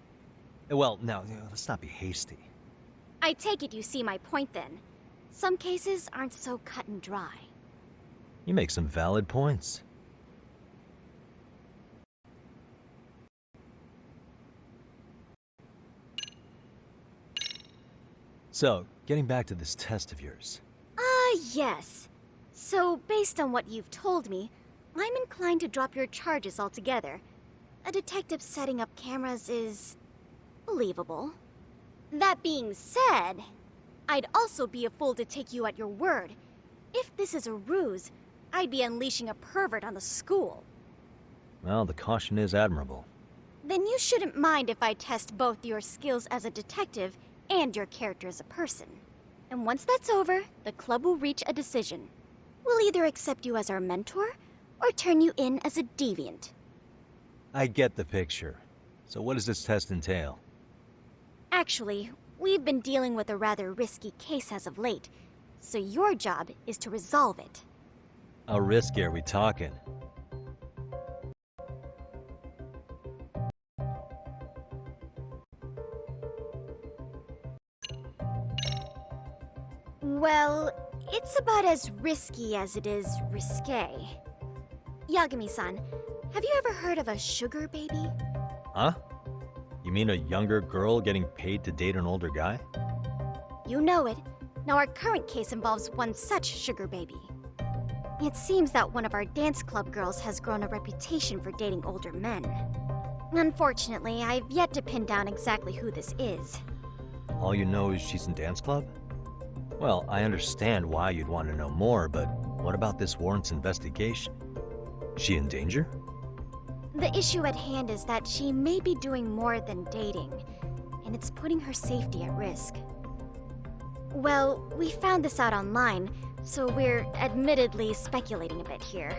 Well, now, let's not be hasty. I take it you see my point then. some cases aren't so cut and dry. You make some valid points. So, getting back to this test of yours. Yes. So, based on what you've told me, I'm inclined to drop your charges altogether. A detective setting up cameras is believable. That being said, I'd also be a fool to take you at your word. If this is a ruse, I'd be unleashing a pervert on the school. Well, the caution is admirable. Then you shouldn't mind if I test both your skills as a detective and your character as a person. And once that's over, the club will reach a decision. We'll either accept you as our mentor, or turn you in as a deviant. I get the picture. So what does this test entail? Actually, we've been dealing with a rather risky case as of late, so your job is to resolve it. How risky are we talking? Well, it's about as risky as it is risque. Yagami-san, have you ever heard of a sugar baby? Huh? You mean a younger girl getting paid to date an older guy? You know it. Now our current case involves one such sugar baby. It seems that one of our dance club girls has grown a reputation for dating older men. Unfortunately, I've yet to pin down exactly who this is. All you know is she's in dance club? Well, I understand why you'd want to know more, but what about this warrants investigation? She in danger? The issue at hand is that she may be doing more than dating, and it's putting her safety at risk. Well, we found this out online, so we're admittedly speculating a bit here.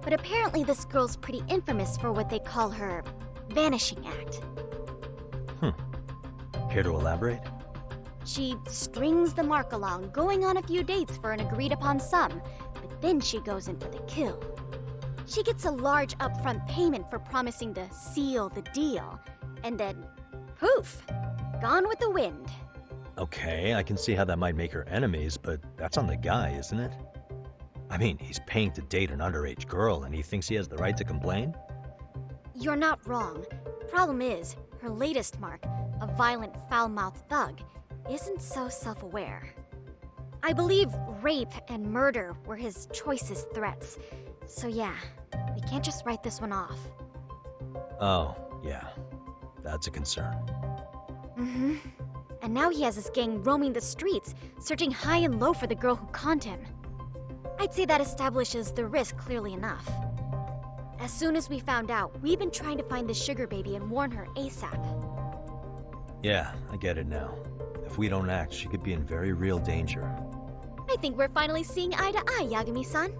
But apparently this girl's pretty infamous for what they call her vanishing act. Care to elaborate? She strings the mark along, going on a few dates for an agreed-upon sum, but then she goes in for the kill. She gets a large upfront payment for promising to seal the deal, and then, poof, gone with the wind. Okay, I can see how that might make her enemies, but that's on the guy, isn't it? I mean, he's paying to date an underage girl, and he thinks he has the right to complain? You're not wrong. Problem is, her latest mark, a violent, foul-mouthed thug, isn't so self-aware. I believe rape and murder were his choicest threats. So yeah, we can't just write this one off. Oh, yeah. That's a concern. Mm-hmm. And now he has his gang roaming the streets, searching high and low for the girl who conned him. I'd say that establishes the risk clearly enough. As soon as we found out, we've been trying to find the sugar baby and warn her ASAP. Yeah, I get it now. If we don't act, she could be in very real danger. I think we're finally seeing eye to eye, Yagami-san.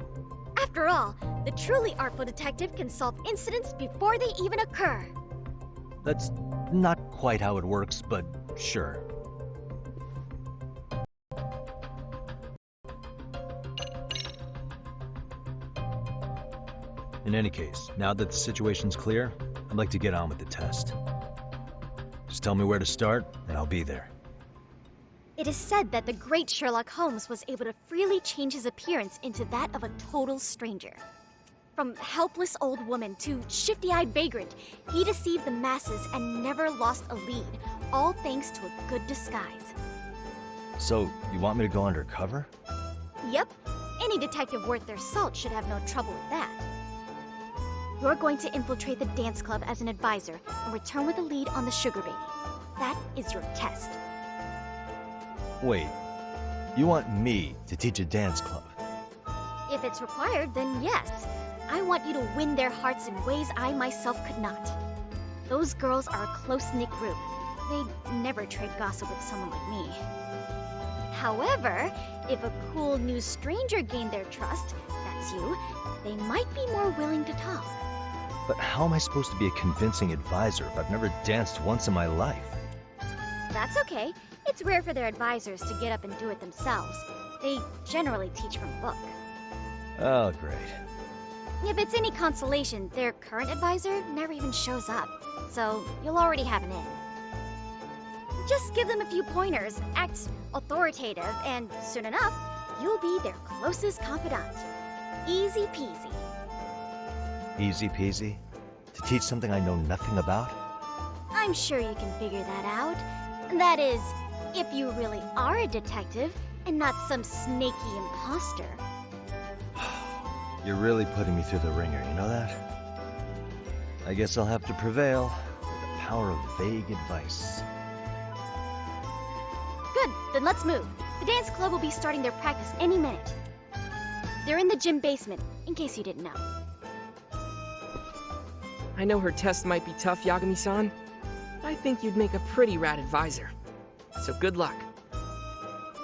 After all, the truly artful detective can solve incidents before they even occur. That's not quite how it works, but sure. In any case, now that the situation's clear, I'd like to get on with the test. Just tell me where to start, and I'll be there. It is said that the great Sherlock Holmes was able to freely change his appearance into that of a total stranger. From helpless old woman to shifty-eyed vagrant, he deceived the masses and never lost a lead, all thanks to a good disguise. So, you want me to go undercover? Yep, any detective worth their salt should have no trouble with that. You're going to infiltrate the dance club as an advisor and return with a lead on the sugar baby. That is your test. Wait, you want me to teach a dance club? If it's required, then yes. I want you to win their hearts in ways I myself could not. Those girls are a close-knit group. They'd never trade gossip with someone like me. However, if a cool new stranger gained their trust, that's you, they might be more willing to talk. But how am I supposed to be a convincing advisor if I've never danced once in my life? That's okay. It's rare for their advisors to get up and do it themselves. They generally teach from book. Oh, great. If it's any consolation, their current advisor never even shows up, so you'll already have an in. Just give them a few pointers, act authoritative, and soon enough, you'll be their closest confidant. Easy peasy. Easy peasy? To teach something I know nothing about? I'm sure you can figure that out. That is, if you really are a detective and not some snaky imposter. You're really putting me through the ringer, you know that? I guess I'll have to prevail with the power of vague advice. Good, then let's move. The dance club will be starting their practice any minute. They're in the gym basement, in case you didn't know. I know her test might be tough, Yagami-san. I think you'd make a pretty rad advisor. So good luck.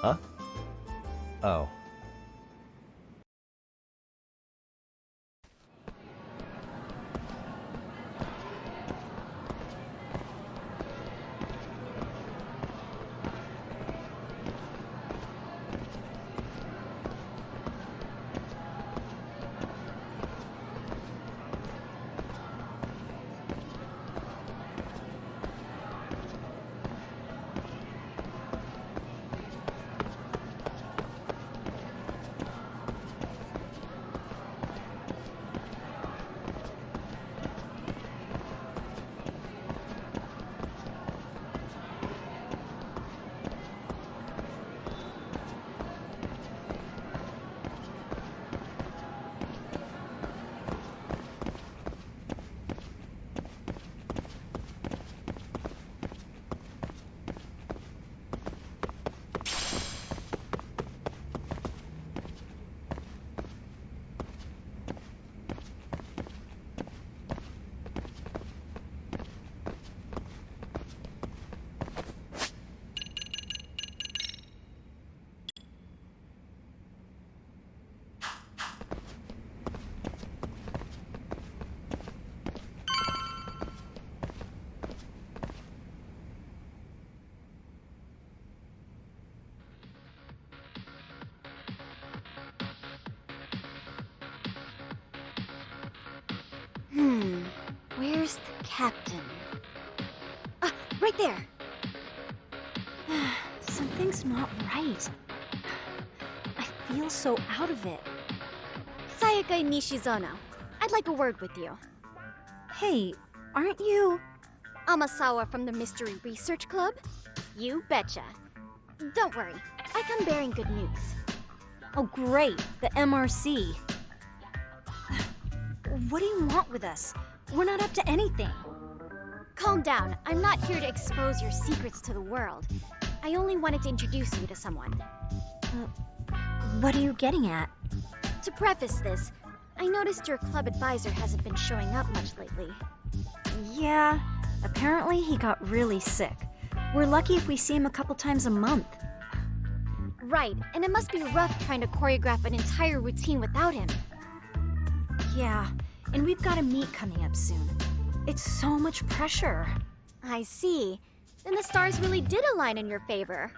Huh? Oh. Where's the captain? Ah, right there! Something's not right. I feel so out of it. Sayaka Nishizono, I'd like a word with you. Hey, aren't you... Amasawa from the Mystery Research Club? You betcha. Don't worry, I come bearing good news. Oh great, the MRC. What do you want with us? We're not up to anything. Calm down, I'm not here to expose your secrets to the world. I only wanted to introduce you to someone. What are you getting at? To preface this, I noticed your club advisor hasn't been showing up much lately. Yeah, apparently he got really sick. We're lucky if we see him a couple times a month. Right, and it must be rough trying to choreograph an entire routine without him. Yeah, and we've got a meet coming up soon. It's so much pressure. I see. Then the stars really did align in your favor.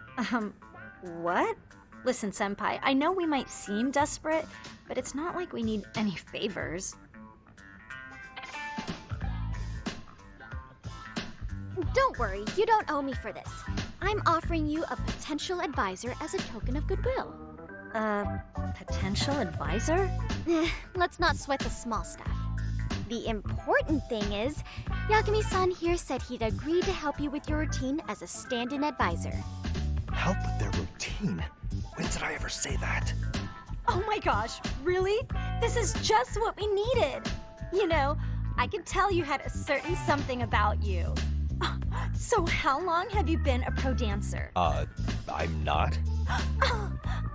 What? Listen, Senpai, I know we might seem desperate, but it's not like we need any favors. Don't worry, you don't owe me for this. I'm offering you a potential advisor as a token of goodwill. Potential advisor? Let's not sweat the small stuff. The important thing is, Yagami-san here said he'd agree to help you with your routine as a stand-in advisor. Help with their routine? When did I ever say that? Oh my gosh, really? This is just what we needed. You know, I could tell you had a certain something about you. So how long have you been a pro dancer? I'm not.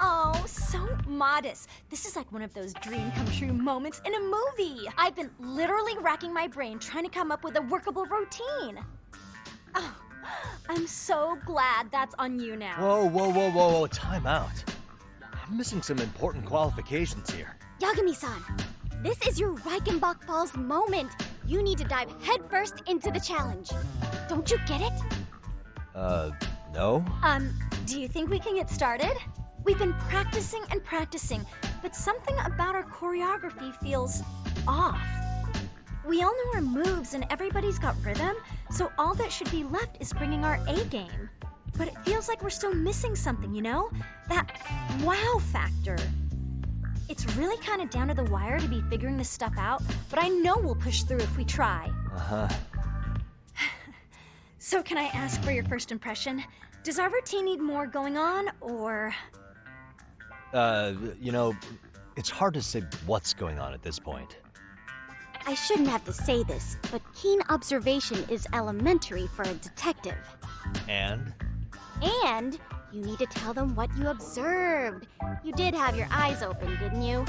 Oh, so modest. This is like one of those dream come true moments in a movie. I've been literally racking my brain trying to come up with a workable routine. Oh, I'm so glad that's on you now. Whoa, time out. I'm missing some important qualifications here. Yagami-san, this is your Reichenbach Falls moment. You need to dive headfirst into the challenge. Don't you get it? No? Do you think we can get started? We've been practicing and practicing, but something about our choreography feels off. We all know our moves and everybody's got rhythm, so all that should be left is bringing our A game. But it feels like we're still missing something, you know? That wow factor. It's really kind of down to the wire to be figuring this stuff out, but I know we'll push through if we try. Uh-huh. So can I ask for your first impression? Does our routine need more going on, or...? You know, it's hard to say what's going on at this point. I shouldn't have to say this, but keen observation is elementary for a detective. And? And you need to tell them what you observed. You did have your eyes open, didn't you?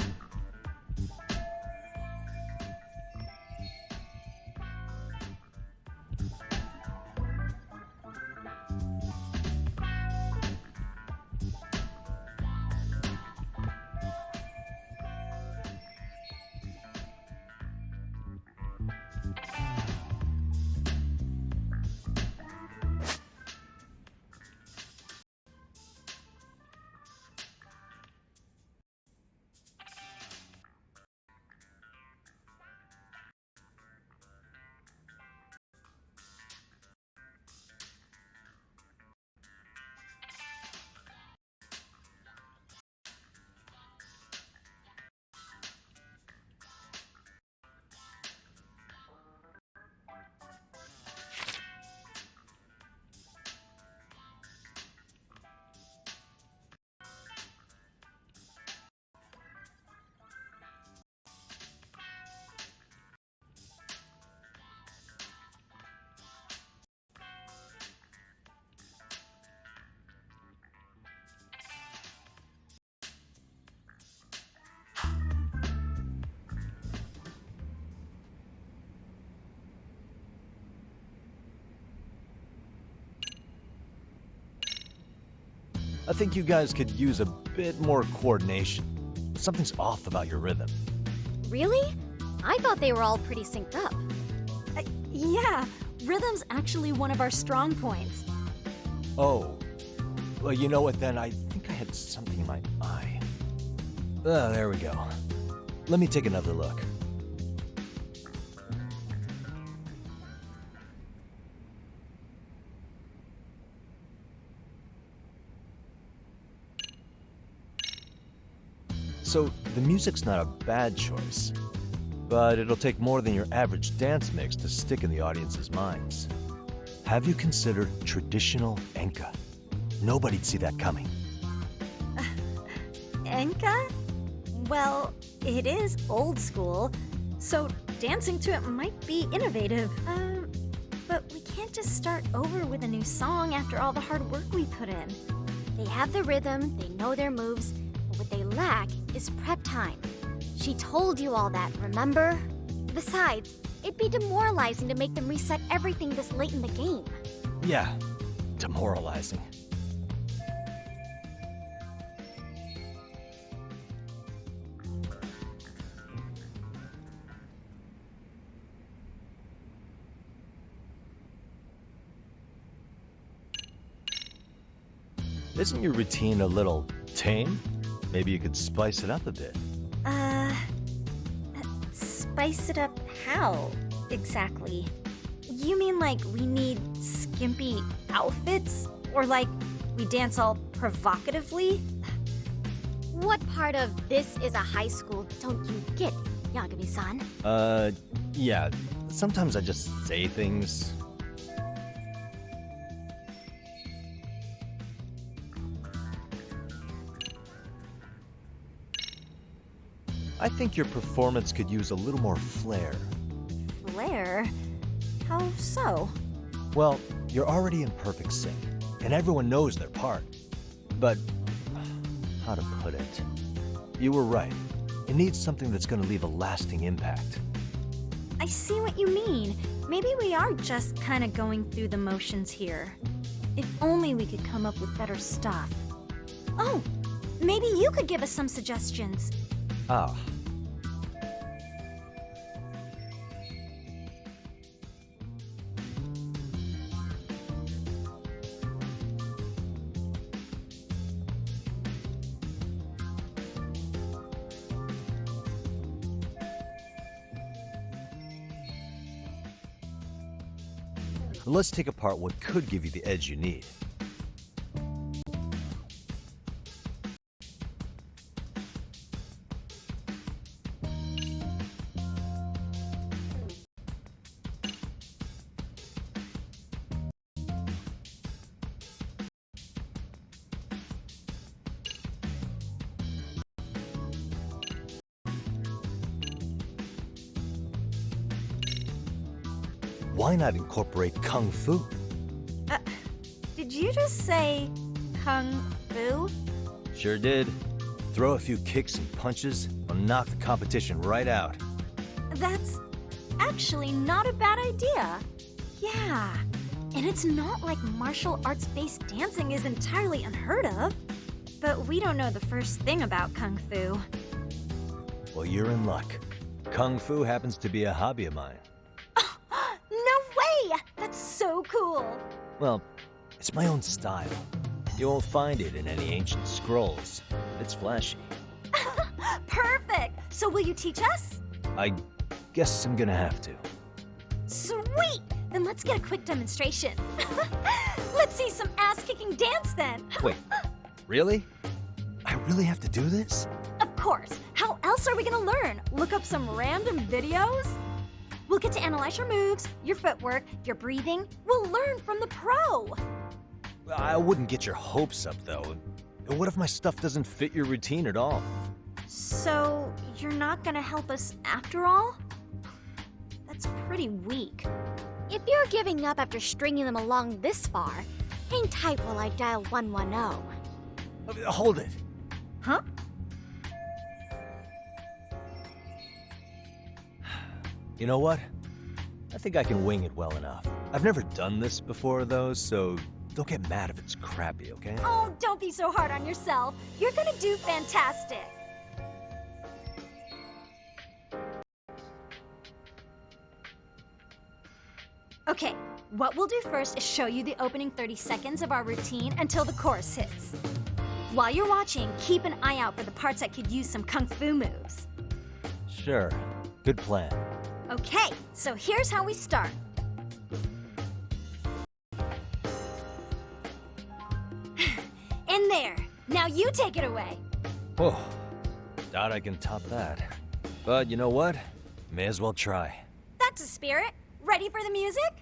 I think you guys could use a bit more coordination. Something's off about your rhythm. Really? I thought they were all pretty synced up. Yeah, rhythm's actually one of our strong points. Oh. Well, you know what then? I think I had something in my eye. Ah, there we go. Let me take another look. So, the music's not a bad choice, but it'll take more than your average dance mix to stick in the audience's minds. Have you considered traditional enka? Nobody'd see that coming. Enka? Well, it is old school, so dancing to it might be innovative. But we can't just start over with a new song after all the hard work we put in. They have the rhythm, they know their moves, but what they lack is prep time. She told you all that, remember? Besides, it'd be demoralizing to make them reset everything this late in the game. Yeah, demoralizing. Isn't your routine a little tame? Maybe you could spice it up a bit. Spice it up how, exactly? You mean like we need skimpy outfits? Or like we dance all provocatively? What part of this is a high school don't you get, Yagami-san? Yeah. Sometimes I just say things. I think your performance could use a little more flair. Flair? How so? Well, you're already in perfect sync, and everyone knows their part. But, how to put it? You were right. It needs something that's going to leave a lasting impact. I see what you mean. Maybe we are just kind of going through the motions here. If only we could come up with better stuff. Oh, maybe you could give us some suggestions. Ah. Let's take apart what could give you the edge you need. Why not incorporate Kung Fu? Did you just say Kung Fu? Sure did. Throw a few kicks and punches, I'll knock the competition right out. That's actually not a bad idea. Yeah, and it's not like martial arts-based dancing is entirely unheard of. But we don't know the first thing about Kung Fu. Well, you're in luck. Kung Fu happens to be a hobby of mine. No way! That's so cool! Well, it's my own style. You won't find it in any ancient scrolls, but it's flashy. Perfect! So will you teach us? I guess I'm gonna have to. Sweet! Then let's get a quick demonstration. Let's see some ass-kicking dance then! Wait, really? I really have to do this? Of course! How else are we gonna learn? Look up some random videos? We'll get to analyze your moves, your footwork, your breathing. We'll learn from the pro! I wouldn't get your hopes up, though. What if my stuff doesn't fit your routine at all? So, you're not gonna help us after all? That's pretty weak. If you're giving up after stringing them along this far, hang tight while I dial 110. Hold it. Huh? You know what? I think I can wing it well enough. I've never done this before, though, so don't get mad if it's crappy, okay? Oh, don't be so hard on yourself. You're gonna do fantastic. Okay, what we'll do first is show you the opening 30 seconds of our routine until the chorus hits. While you're watching, keep an eye out for the parts that could use some Kung Fu moves. Sure. Good plan. Okay, so here's how we start. In there. Now you take it away. Oh, doubt I can top that. But you know what? May as well try. That's a spirit. Ready for the music?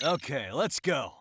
Okay, let's go.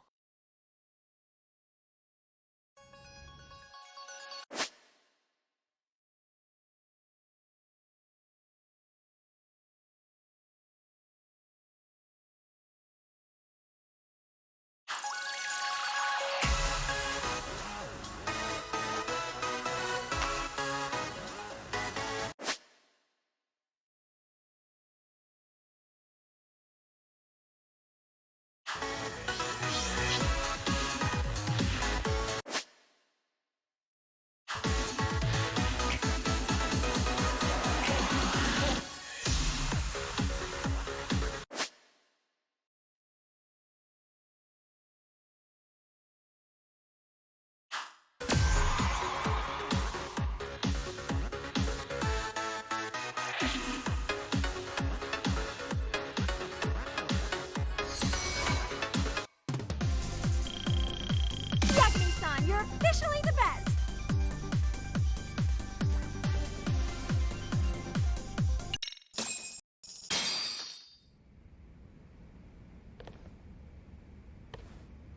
Yagami-san, you're officially the best!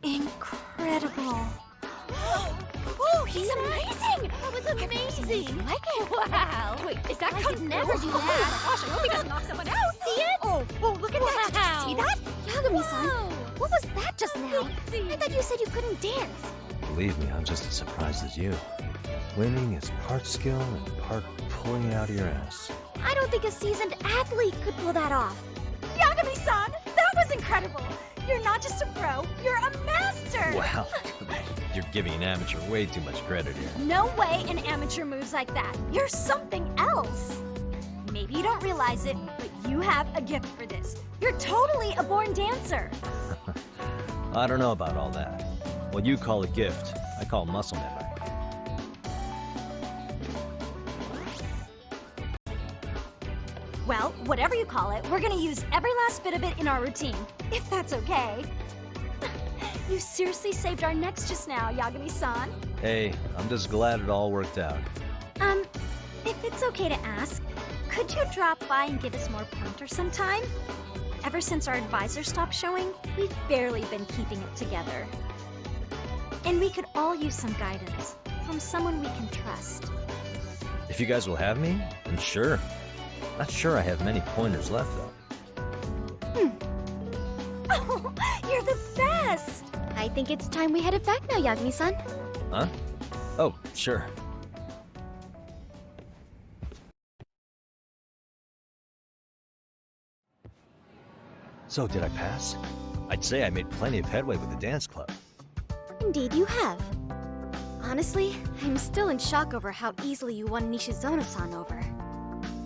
Incredible. Oh, he's amazing! That was amazing! You like it? Wow! Wait, is that I could never do that. Oh my gosh, I hope he doesn't knock someone out! See it? Oh, look at that! Did you see that? Yagami-san, what was that just now? I thought you said you couldn't dance. Believe me, I'm just as surprised as you. Winning is part skill and part pulling it out of your ass. I don't think a seasoned athlete could pull that off. Yagami-san, that was incredible. You're not just a pro, you're a master. Wow, you're giving an amateur way too much credit here. No way an amateur moves like that. You're something else. Maybe you don't realize it, but you have a gift for this. You're totally a born dancer. I don't know about all that. What you call a gift, I call muscle memory. Well, whatever you call it, we're gonna use every last bit of it in our routine, if that's okay. You seriously saved our necks just now, Yagami-san. Hey, I'm just glad it all worked out. If it's okay to ask, could you drop by and give us more pointers sometime? Ever since our advisor stopped showing, we've barely been keeping it together. And we could all use some guidance from someone we can trust. If you guys will have me, then sure. Not sure I have many pointers left, though. Oh, you're the best! I think it's time we headed back now, Yagami-san. Huh? Oh, sure. So, did I pass? I'd say I made plenty of headway with the dance club. Indeed you have. Honestly, I'm still in shock over how easily you won Nishizono-san over.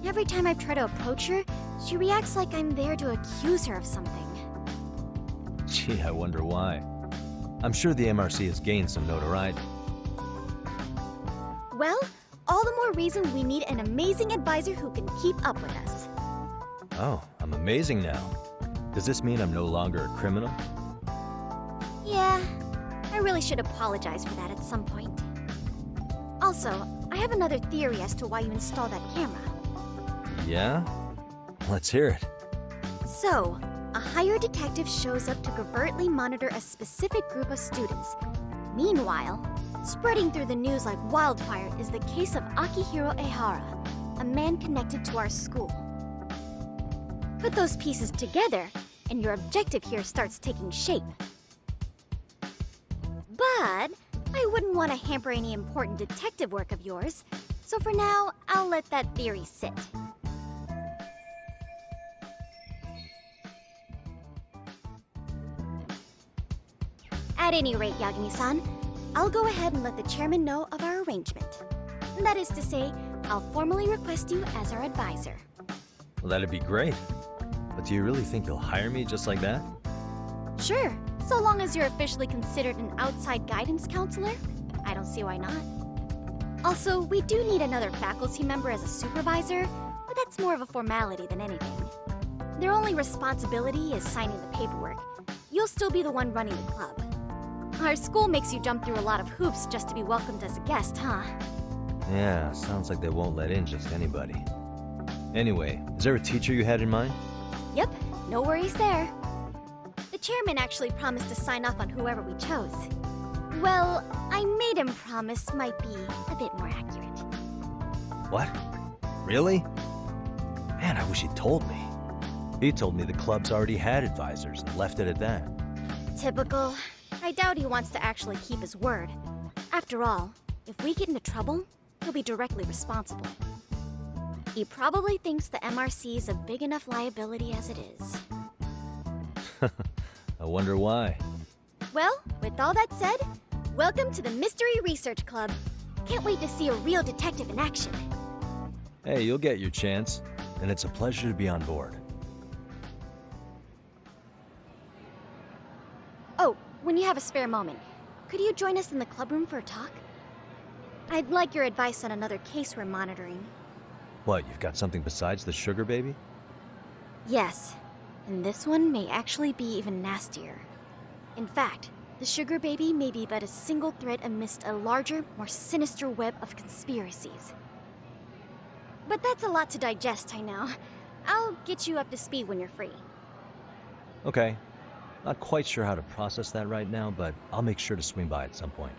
Every time I've tried to approach her, she reacts like I'm there to accuse her of something. Gee, I wonder why. I'm sure the MRC has gained some notoriety. Well, all the more reason we need an amazing advisor who can keep up with us. Oh, I'm amazing now. Does this mean I'm no longer a criminal? Yeah, I really should apologize for that at some point. Also, I have another theory as to why you installed that camera. Yeah? Let's hear it. So, a hired detective shows up to covertly monitor a specific group of students. Meanwhile, spreading through the news like wildfire is the case of Akihiro Ehara, a man connected to our school. Put those pieces together, and your objective here starts taking shape. But I wouldn't want to hamper any important detective work of yours, so for now, I'll let that theory sit. At any rate, Yagami-san, I'll go ahead and let the chairman know of our arrangement. That is to say, I'll formally request you as our advisor. Well, that'd be great. But do you really think you'll hire me just like that? Sure, so long as you're officially considered an outside guidance counselor, I don't see why not. Also, we do need another faculty member as a supervisor, but that's more of a formality than anything. Their only responsibility is signing the paperwork. You'll still be the one running the club. Our school makes you jump through a lot of hoops just to be welcomed as a guest, huh? Yeah, sounds like they won't let in just anybody. Anyway, is there a teacher you had in mind? Yep, no worries there. The chairman actually promised to sign off on whoever we chose. Well, I made him promise might be a bit more accurate. What? Really? Man, I wish he'd told me. He told me the club's already had advisors and left it at that. Typical. I doubt he wants to actually keep his word. After all, if we get into trouble, he'll be directly responsible. He probably thinks the MRC is a big enough liability as it is. I wonder why. Well, with all that said, welcome to the Mystery Research Club. Can't wait to see a real detective in action. Hey, you'll get your chance, and it's a pleasure to be on board. Oh, when you have a spare moment, could you join us in the club room for a talk? I'd like your advice on another case we're monitoring. What, you've got something besides the sugar baby? Yes, and this one may actually be even nastier. In fact, the sugar baby may be but a single thread amidst a larger, more sinister web of conspiracies. But that's a lot to digest, I know. I'll get you up to speed when you're free. Okay. Not quite sure how to process that right now, but I'll make sure to swing by at some point.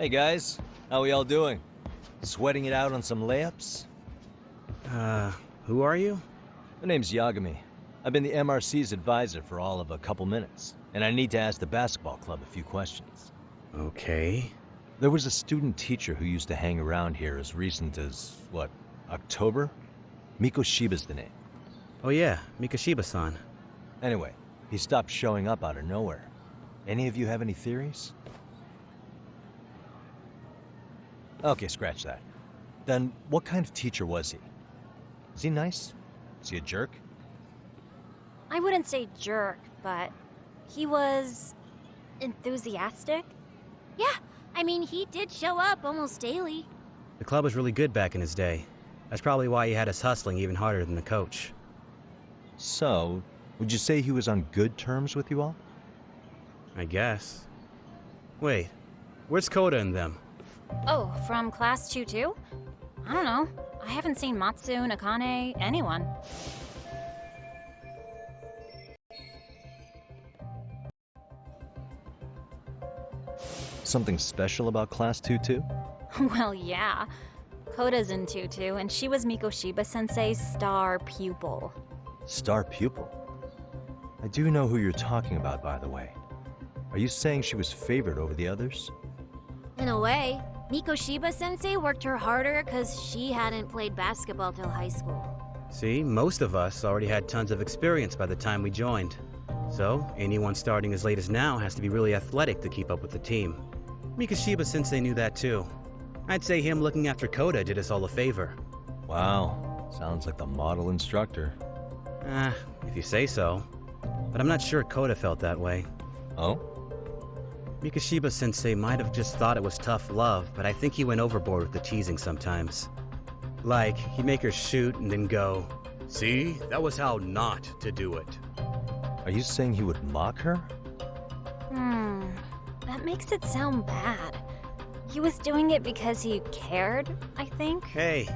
Hey guys, how we all doing? Sweating it out on some layups? Who are you? My name's Yagami. I've been the MRC's advisor for all of a couple minutes, and I need to ask the basketball club a few questions. Okay. There was a student teacher who used to hang around here as recent as, what, October? Mikoshiba's the name. Oh yeah, Mikoshiba-san. Anyway, he stopped showing up out of nowhere. Any of you have any theories? Okay, scratch that. Then, what kind of teacher was he? Is he nice? Is he a jerk? I wouldn't say jerk, but he was enthusiastic. Yeah, I mean, he did show up almost daily. The club was really good back in his day. That's probably why he had us hustling even harder than the coach. So, would you say he was on good terms with you all? I guess. Wait, where's Koda and them? Oh, from class 2 too? I don't know. I haven't seen Matsu, Nakane, anyone. Something special about Class 2-2? Well, yeah. Koda's in 2-2, and she was Mikoshiba-sensei's star pupil. Star pupil? I do know who you're talking about, by the way. Are you saying she was favored over the others? In a way, Mikoshiba-sensei worked her harder because she hadn't played basketball till high school. See, most of us already had tons of experience by the time we joined. So, anyone starting as late as now has to be really athletic to keep up with the team. Mikoshiba-sensei knew that too. I'd say him looking after Koda did us all a favor. Wow, sounds like the model instructor. If you say so. But I'm not sure Koda felt that way. Oh? Mikoshiba-sensei might have just thought it was tough love, but I think he went overboard with the teasing sometimes. Like, he'd make her shoot and then go, "See, that was how not to do it." Are you saying he would mock her? That makes it sound bad. He was doing it because he cared, I think. Hey,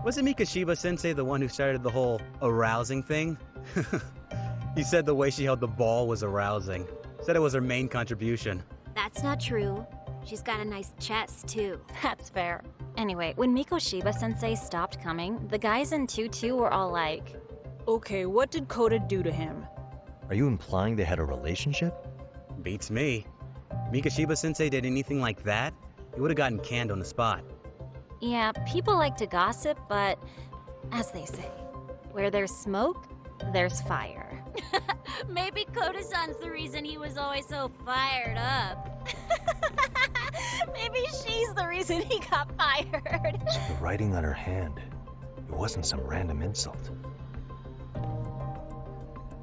wasn't Mikoshiba-sensei the one who started the whole arousing thing? He said the way she held the ball was arousing. Said it was her main contribution. That's not true. She's got a nice chest, too. That's fair. Anyway, when Mikoshiba-sensei stopped coming, the guys in 2-2 were all like, "Okay, what did Koda do to him?" Are you implying they had a relationship? Beats me. Mikoshiba-sensei did anything like that, he would have gotten canned on the spot. yeah, people like to gossip, but as they say, where there's smoke, there's fire. Maybe Koda-san's the reason he was always so fired up. Maybe she's the reason he got fired. The writing on her hand. It wasn't some random insult.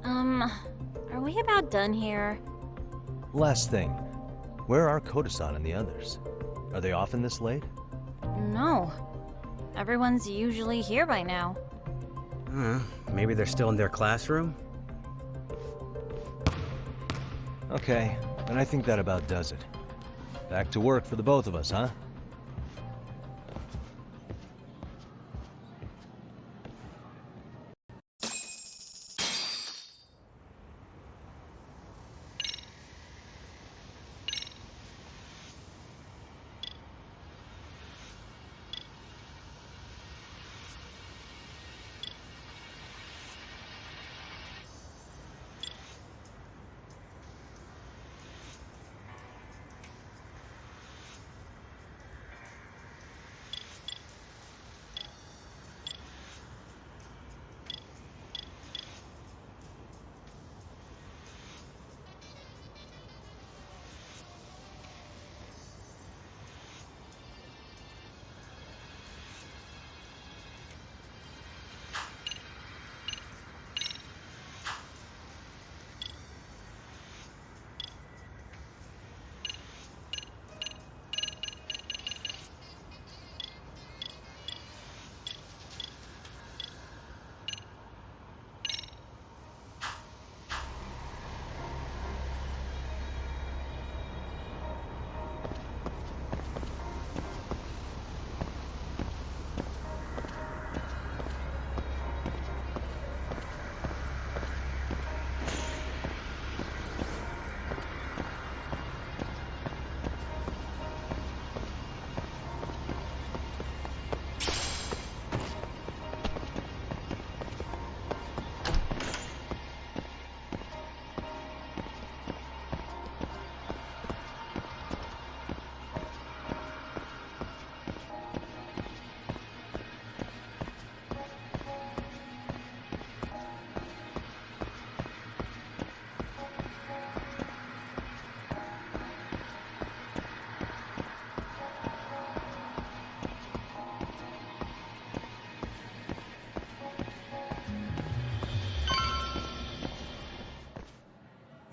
Are we about done here? Last thing. Where are Koda-san and the others? Are they often this late? No. Everyone's usually here by now. Maybe they're still in their classroom? Okay, and I think that about does it. Back to work for the both of us, huh?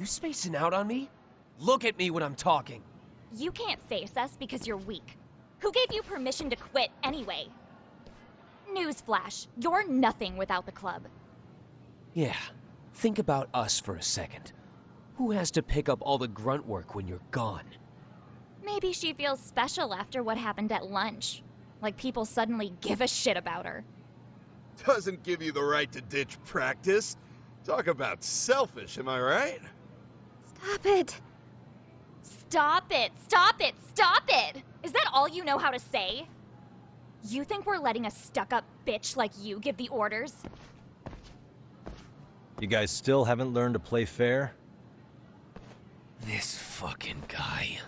spacing out on me? Look at me when I'm talking. You can't face us because you're weak. Who gave you permission to quit anyway? Newsflash, you're nothing without the club. Yeah, think about us for a second. Who has to pick up all the grunt work when you're gone? Maybe she feels special after what happened at lunch. Like people suddenly give a shit about her. Doesn't give you the right to ditch practice. Talk about selfish, am I right? Stop it! Stop it! Stop it! Stop it! Is that all you know how to say? You think we're letting a stuck-up bitch like you give the orders? You guys still haven't learned to play fair? This fucking guy.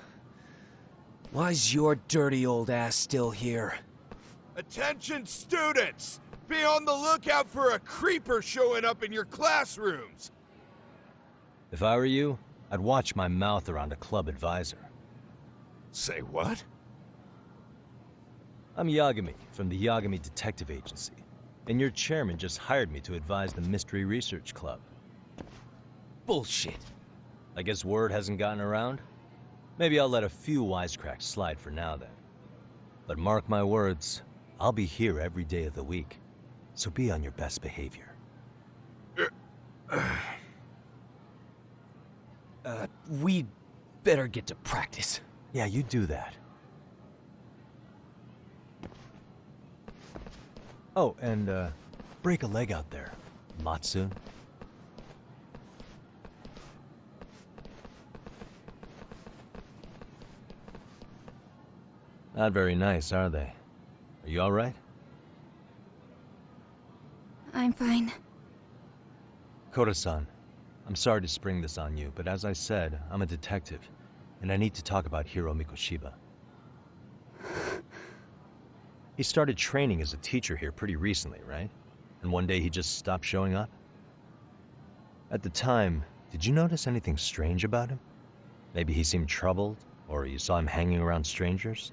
Why's your dirty old ass still here? Attention students! Be on the lookout for a creeper showing up in your classrooms! If I were you, I'd watch my mouth around a club advisor. Say what? I'm Yagami from the Yagami Detective Agency, and your chairman just hired me to advise the Mystery Research Club. Bullshit. I guess word hasn't gotten around? Maybe I'll let a few wisecracks slide for now then. But mark my words, I'll be here every day of the week, so be on your best behavior. We'd better get to practice. Yeah, you do that. Oh, and, break a leg out there, Matsun. Not very nice, are they? Are you all right? I'm fine. Koda-san, I'm sorry to spring this on you, but as I said, I'm a detective, and I need to talk about Hiro Mikoshiba. He started training as a teacher here pretty recently, right? And one day he just stopped showing up? At the time, did you notice anything strange about him? Maybe he seemed troubled, or you saw him hanging around strangers?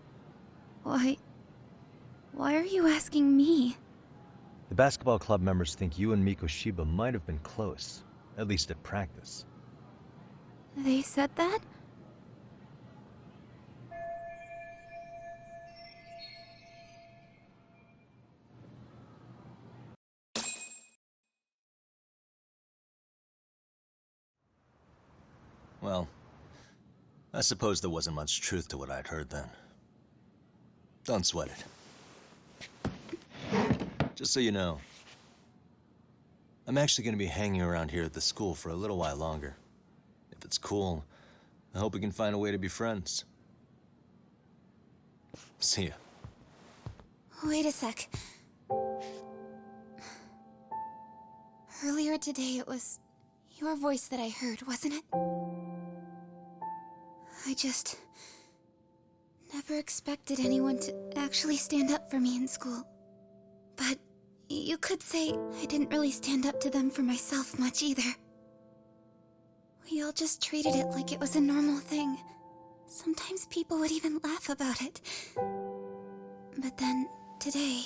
Why are you asking me? The basketball club members think you and Mikoshiba might have been close, at least at practice. They said that? Well, I suppose there wasn't much truth to what I'd heard then. Don't sweat it. Just so you know, I'm actually going to be hanging around here at the school for a little while longer. If it's cool, I hope we can find a way to be friends. See ya. Wait a sec. Earlier today, it was your voice that I heard, wasn't it? I just never expected anyone to actually stand up for me in school. But you could say I didn't really stand up to them for myself much either. We all just treated it like it was a normal thing. Sometimes people would even laugh about it. But then, today,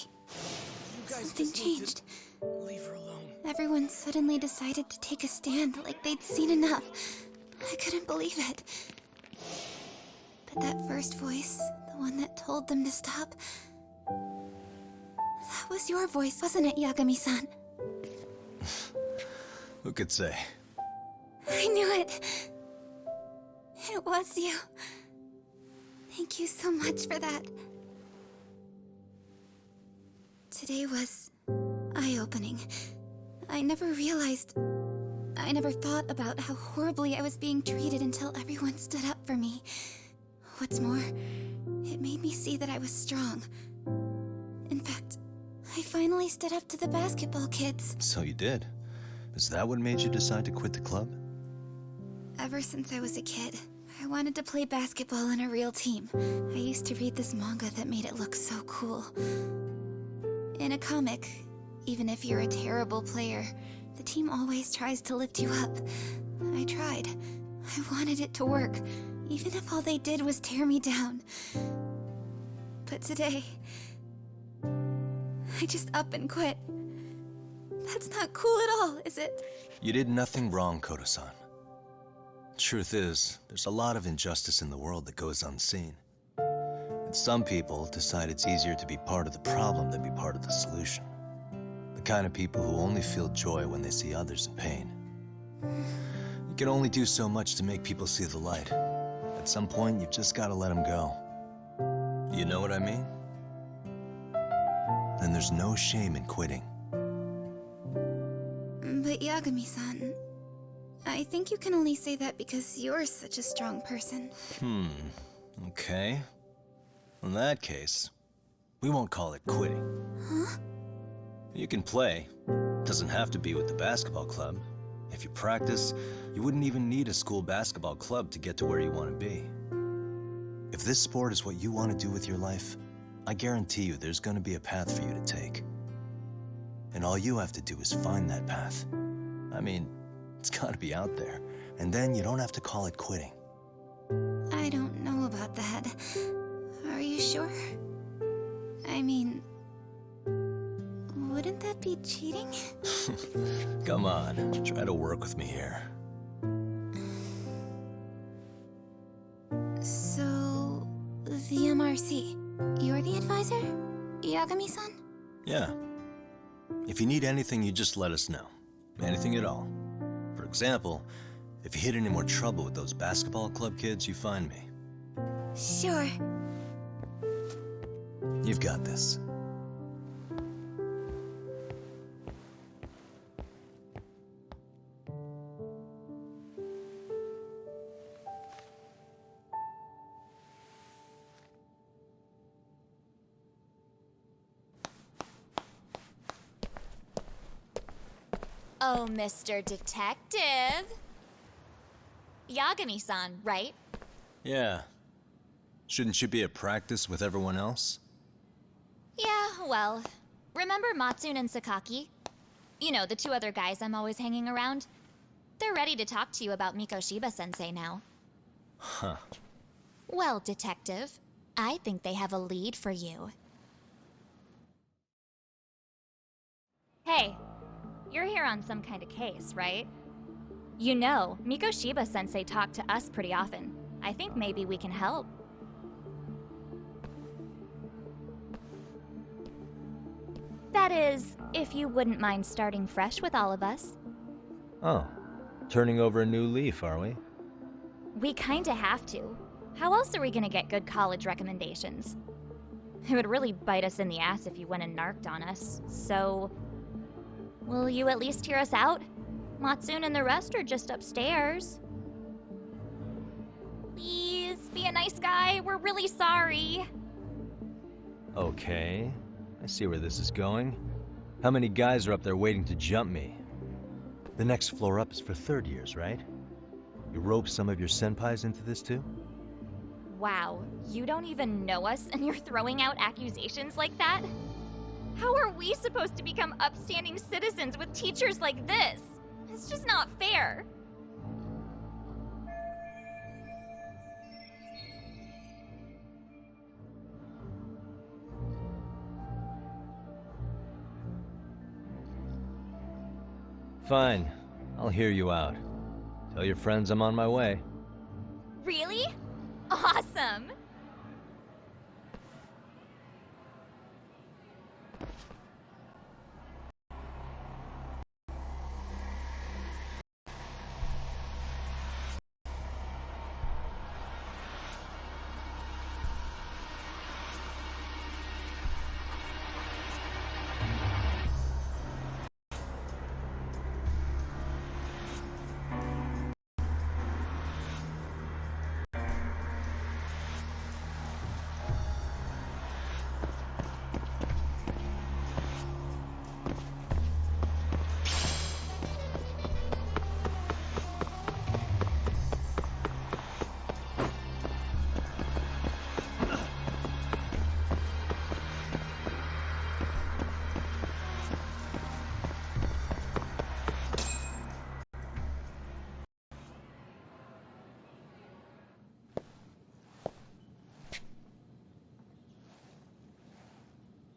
something changed. Leave her alone. Everyone suddenly decided to take a stand like they'd seen enough. I couldn't believe it. But that first voice, the one that told them to stop, that was your voice, wasn't it, Yagami-san? Who could say? I knew it. It was you. Thank you so much for that. Today was eye-opening. I never thought about how horribly I was being treated until everyone stood up for me. What's more, it made me see that I was strong. In fact, I finally stood up to the basketball kids. So you did. Is that what made you decide to quit the club? Ever since I was a kid, I wanted to play basketball on a real team. I used to read this manga that made it look so cool. In a comic, even if you're a terrible player, the team always tries to lift you up. I tried. I wanted it to work, even if all they did was tear me down. But today, I just up and quit. That's not cool at all, is it? You did nothing wrong, Koda-san. Truth is, there's a lot of injustice in the world that goes unseen. And some people decide it's easier to be part of the problem than be part of the solution. The kind of people who only feel joy when they see others in pain. You can only do so much to make people see the light. At some point, you've just got to let them go. You know what I mean? Then there's no shame in quitting. But Yagami-san, I think you can only say that because you're such a strong person. Okay. In that case, we won't call it quitting. Huh? You can play. Doesn't have to be with the basketball club. If you practice, you wouldn't even need a school basketball club to get to where you want to be. If this sport is what you want to do with your life, I guarantee you there's going to be a path for you to take. And all you have to do is find that path. I mean, it's got to be out there. And then you don't have to call it quitting. I don't know about that. Are you sure? I mean, wouldn't that be cheating? Come on, try to work with me here. So, the MRC, you're the advisor? Yagami-san? Yeah. If you need anything, you just let us know. Anything at all. For example, if you hit any more trouble with those basketball club kids, you find me. Sure. You've got this. Oh, Mr. Detective. Yagami-san, right? Yeah. Shouldn't you be at practice with everyone else? Yeah, well, remember Matsune and Sakaki? You know, the two other guys I'm always hanging around? They're ready to talk to you about Mikoshiba-sensei now. Huh. Well, Detective, I think they have a lead for you. Hey, you're here on some kind of case, right? You know, Mikoshiba-sensei talked to us pretty often. I think maybe we can help. That is, if you wouldn't mind starting fresh with all of us. Oh. Turning over a new leaf, are we? We kinda have to. How else are we gonna get good college recommendations? It would really bite us in the ass if you went and narked on us, so... Will you at least hear us out? Matsune and the rest are just upstairs. Please, be a nice guy. We're really sorry. Okay. I see where this is going. How many guys are up there waiting to jump me? The next floor up is for third years, right? You rope some of your senpais into this too? Wow, you don't even know us and you're throwing out accusations like that? How are we supposed to become upstanding citizens with teachers like this? It's just not fair. Fine. I'll hear you out. Tell your friends I'm on my way. Really? Awesome!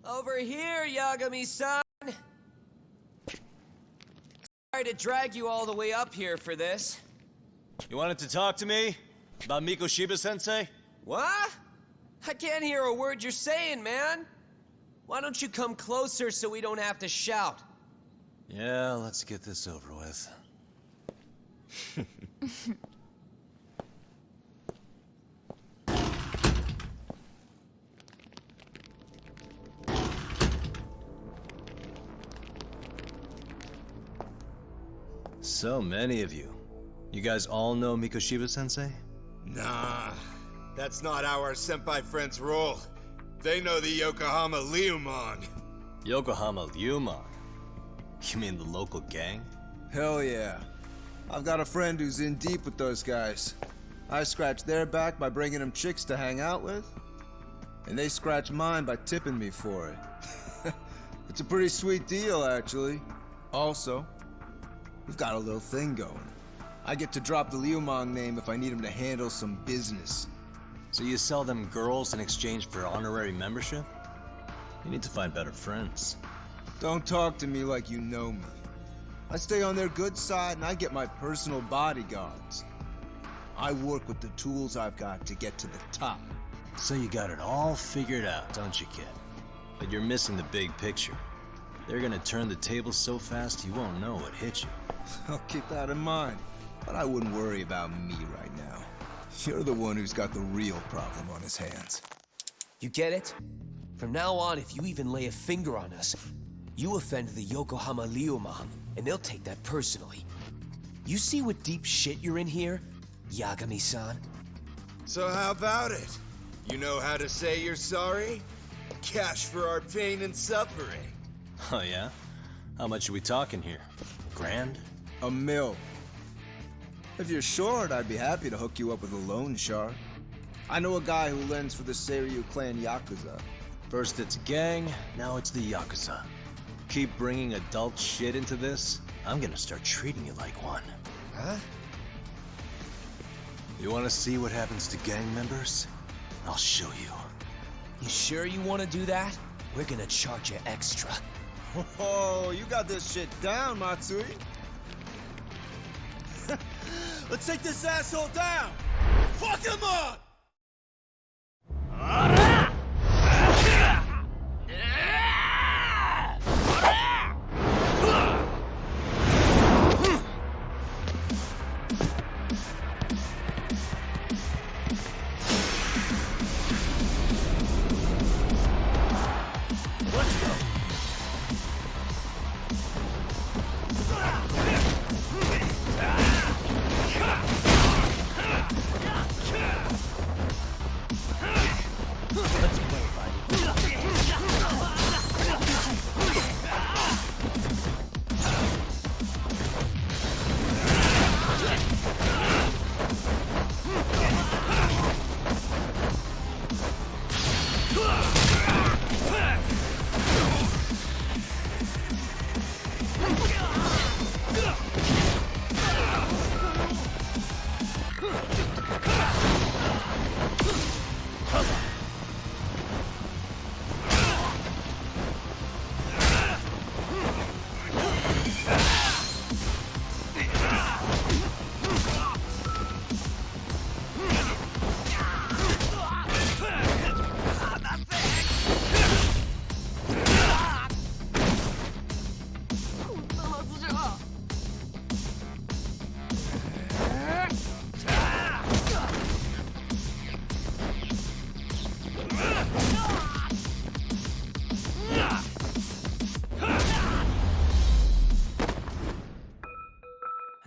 Over here, Yagami-san! Sorry to drag you all the way up here for this. You wanted to talk to me? About Mikoshiba-sensei? What? I can't hear a word you're saying, man. Why don't you come closer so we don't have to shout? Yeah, let's get this over with. So many of you. You guys all know Mikoshiba-sensei? Nah, that's not how our senpai friends roll. They know the Yokohama Liumon. Yokohama Liumon? You mean the local gang? Hell yeah. I've got a friend who's in deep with those guys. I scratch their back by bringing them chicks to hang out with, and they scratch mine by tipping me for it. It's a pretty sweet deal, actually. Also, we've got a little thing going. I get to drop the Liumon name if I need him to handle some business. So you sell them girls in exchange for honorary membership? You need to find better friends. Don't talk to me like you know me. I stay on their good side and I get my personal bodyguards. I work with the tools I've got to get to the top. So you got it all figured out, don't you, kid? But you're missing the big picture. They're gonna turn the tables so fast you won't know what hit you. I'll keep that in mind. But I wouldn't worry about me right now. You're the one who's got the real problem on his hands. You get it? From now on, if you even lay a finger on us, you offend the Yokohama Liumon, and they'll take that personally. You see what deep shit you're in here, Yagami-san? So how about it? You know how to say you're sorry? Cash for our pain and suffering. Oh yeah? How much are we talking here? Grand? $1 million. If you're short, I'd be happy to hook you up with a loan shark. I know a guy who lends for the Seiryu clan Yakuza. First it's gang, now it's the Yakuza. Keep bringing adult shit into this, I'm gonna start treating you like one. Huh? You wanna see what happens to gang members? I'll show you. You sure you want to do that? We're gonna charge you extra. Oh, you got this shit down, Matsui. Let's take this asshole down! Fuck him up!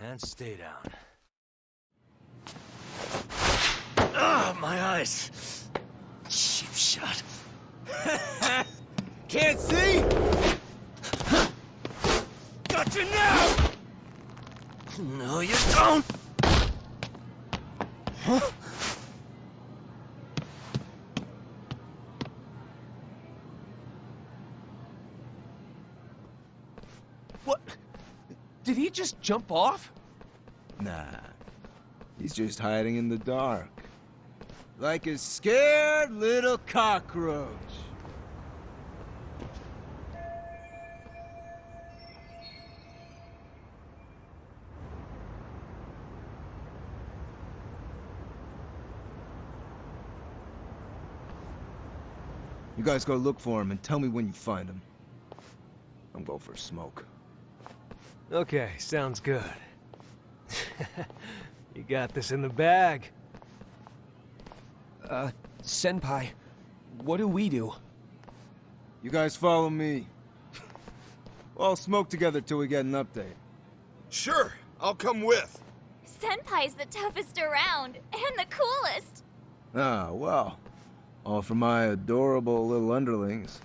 And stay down. Ah, my eyes! Cheap shot. Can't see? Got you now! No, you don't! Huh? What? Did he just jump off? Nah. He's just hiding in the dark. Like a scared little cockroach. guys go look for him and tell me when you find him. I'm going for a smoke. Okay, sounds good. You got this in the bag. Senpai, what do we do? You guys follow me. We'll all smoke together till we get an update. Sure, I'll come with. Senpai's the toughest around, and the coolest. Ah, well. All for my adorable little underlings.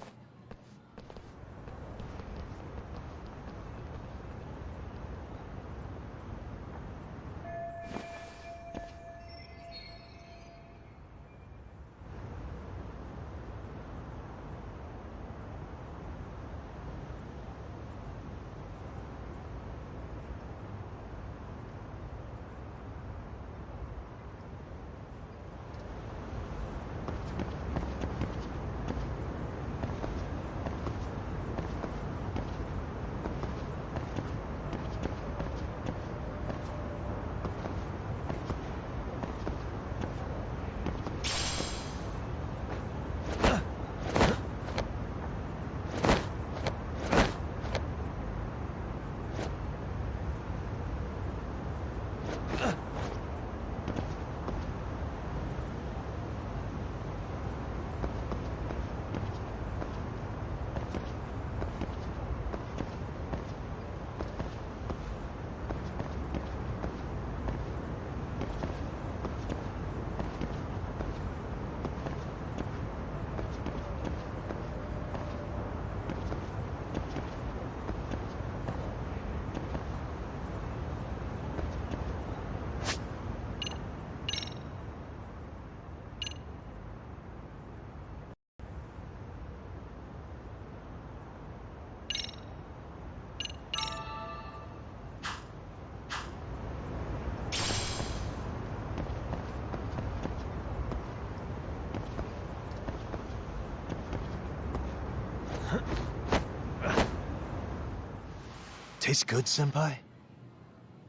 Tastes good, Senpai?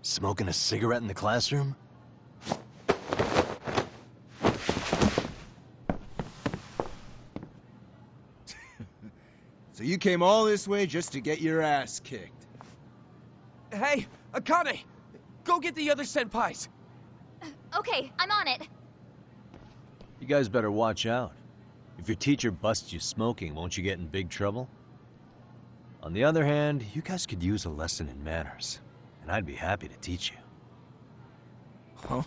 Smoking a cigarette in the classroom? So you came all this way just to get your ass kicked? Hey, Akane! Go get the other senpais! Okay, I'm on it. You guys better watch out. If your teacher busts you smoking, won't you get in big trouble? On the other hand, you guys could use a lesson in manners, and I'd be happy to teach you. Huh?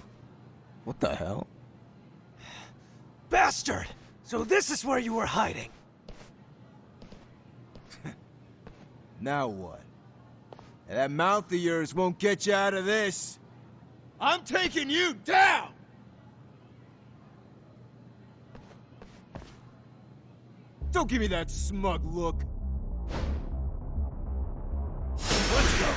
What the hell? Bastard! So this is where you were hiding. Now what? That mouth of yours won't get you out of this. I'm taking you down! Don't give me that smug look. Let's go.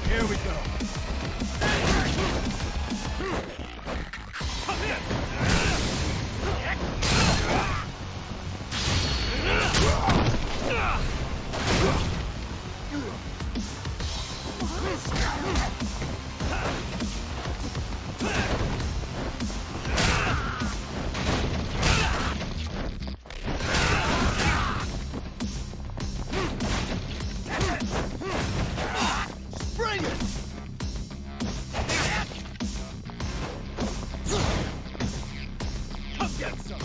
Here we go. Bring it! Come get some!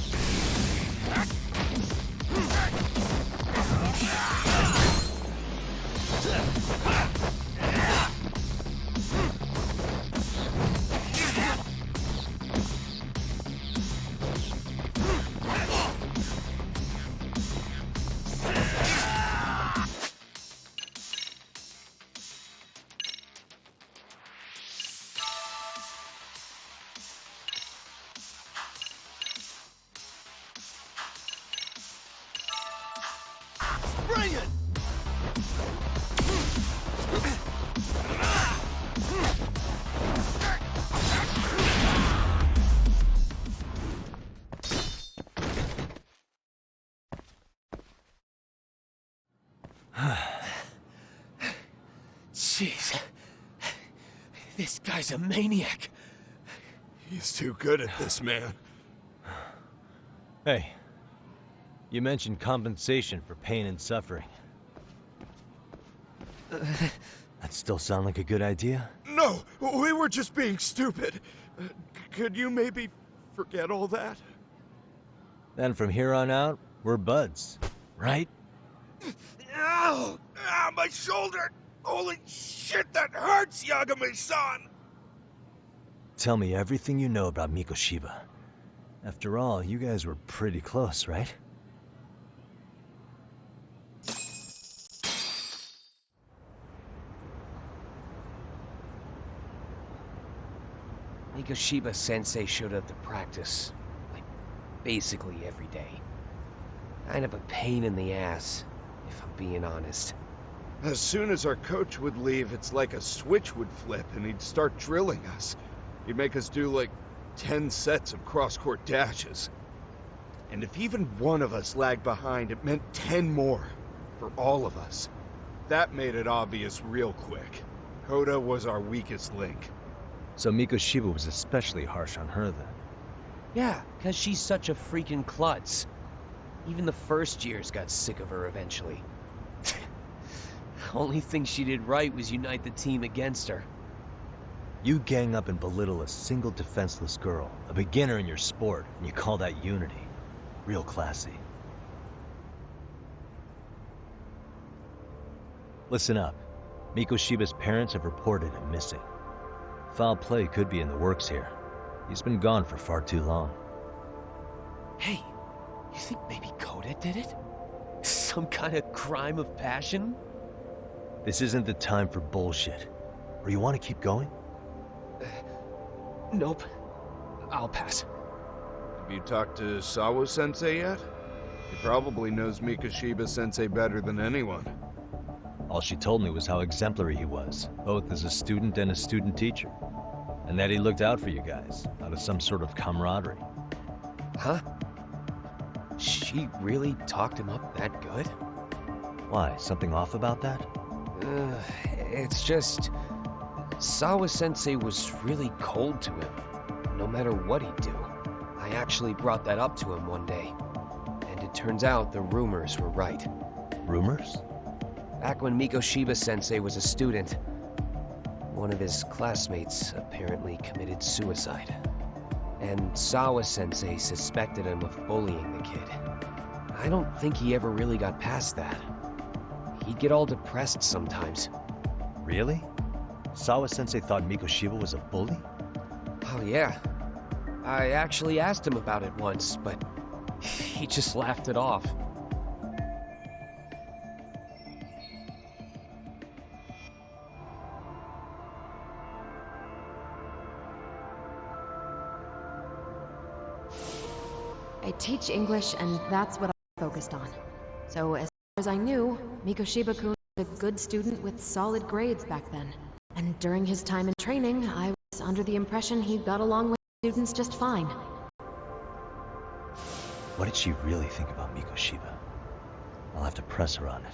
Jeez. This guy's a maniac. He's too good at this, man. Hey, you mentioned compensation for pain and suffering. That still sound like a good idea? No, we were just being stupid. Could you maybe forget all that? Then from here on out, we're buds, right? Ow! Ow, my shoulder! Holy shit, that hurts, Yagami-san! Tell me everything you know about Mikoshiba. After all, you guys were pretty close, right? Mikoshiba-sensei showed up to practice, like, basically every day. Kind of a pain in the ass, if I'm being honest. As soon as our coach would leave, it's like a switch would flip and he'd start drilling us. He'd make us do like 10 sets of cross-court dashes. And if even one of us lagged behind, it meant 10 more for all of us. That made it obvious real quick. Koda was our weakest link. So Mikoshiba was especially harsh on her then? Yeah, because she's such a freaking klutz. Even the first years got sick of her eventually. Only thing she did right was unite the team against her. You gang up and belittle a single defenseless girl, a beginner in your sport, and you call that unity. Real classy. Listen up. Mikoshiba's parents have reported him missing. Foul play could be in the works here. He's been gone for far too long. Hey, you think maybe Koda did it? Some kind of crime of passion? This isn't the time for bullshit. Or you want to keep going? Nope. I'll pass. Have you talked to Sawa-sensei yet? He probably knows Mikoshiba-sensei better than anyone. All she told me was how exemplary he was, both as a student and a student teacher. And that he looked out for you guys, out of some sort of camaraderie. Huh? She really talked him up that good? Why, something off about that? It's just... Sawa-sensei was really cold to him, no matter what he'd do. I actually brought that up to him one day. And it turns out the rumors were right. Rumors? Back when Mikoshiba-sensei was a student, one of his classmates apparently committed suicide. And Sawa-sensei suspected him of bullying the kid. I don't think he ever really got past that. He'd get all depressed sometimes. Really? Sawa-sensei thought Mikoshiba was a bully? Oh yeah. I actually asked him about it once, but he just laughed it off. I teach English, and that's what I'm focused on. So as far as I knew, Mikoshiba-kun was a good student with solid grades back then. And during his time in training, I was under the impression he got along with students just fine. What did she really think about Mikoshiba? I'll have to press her on it.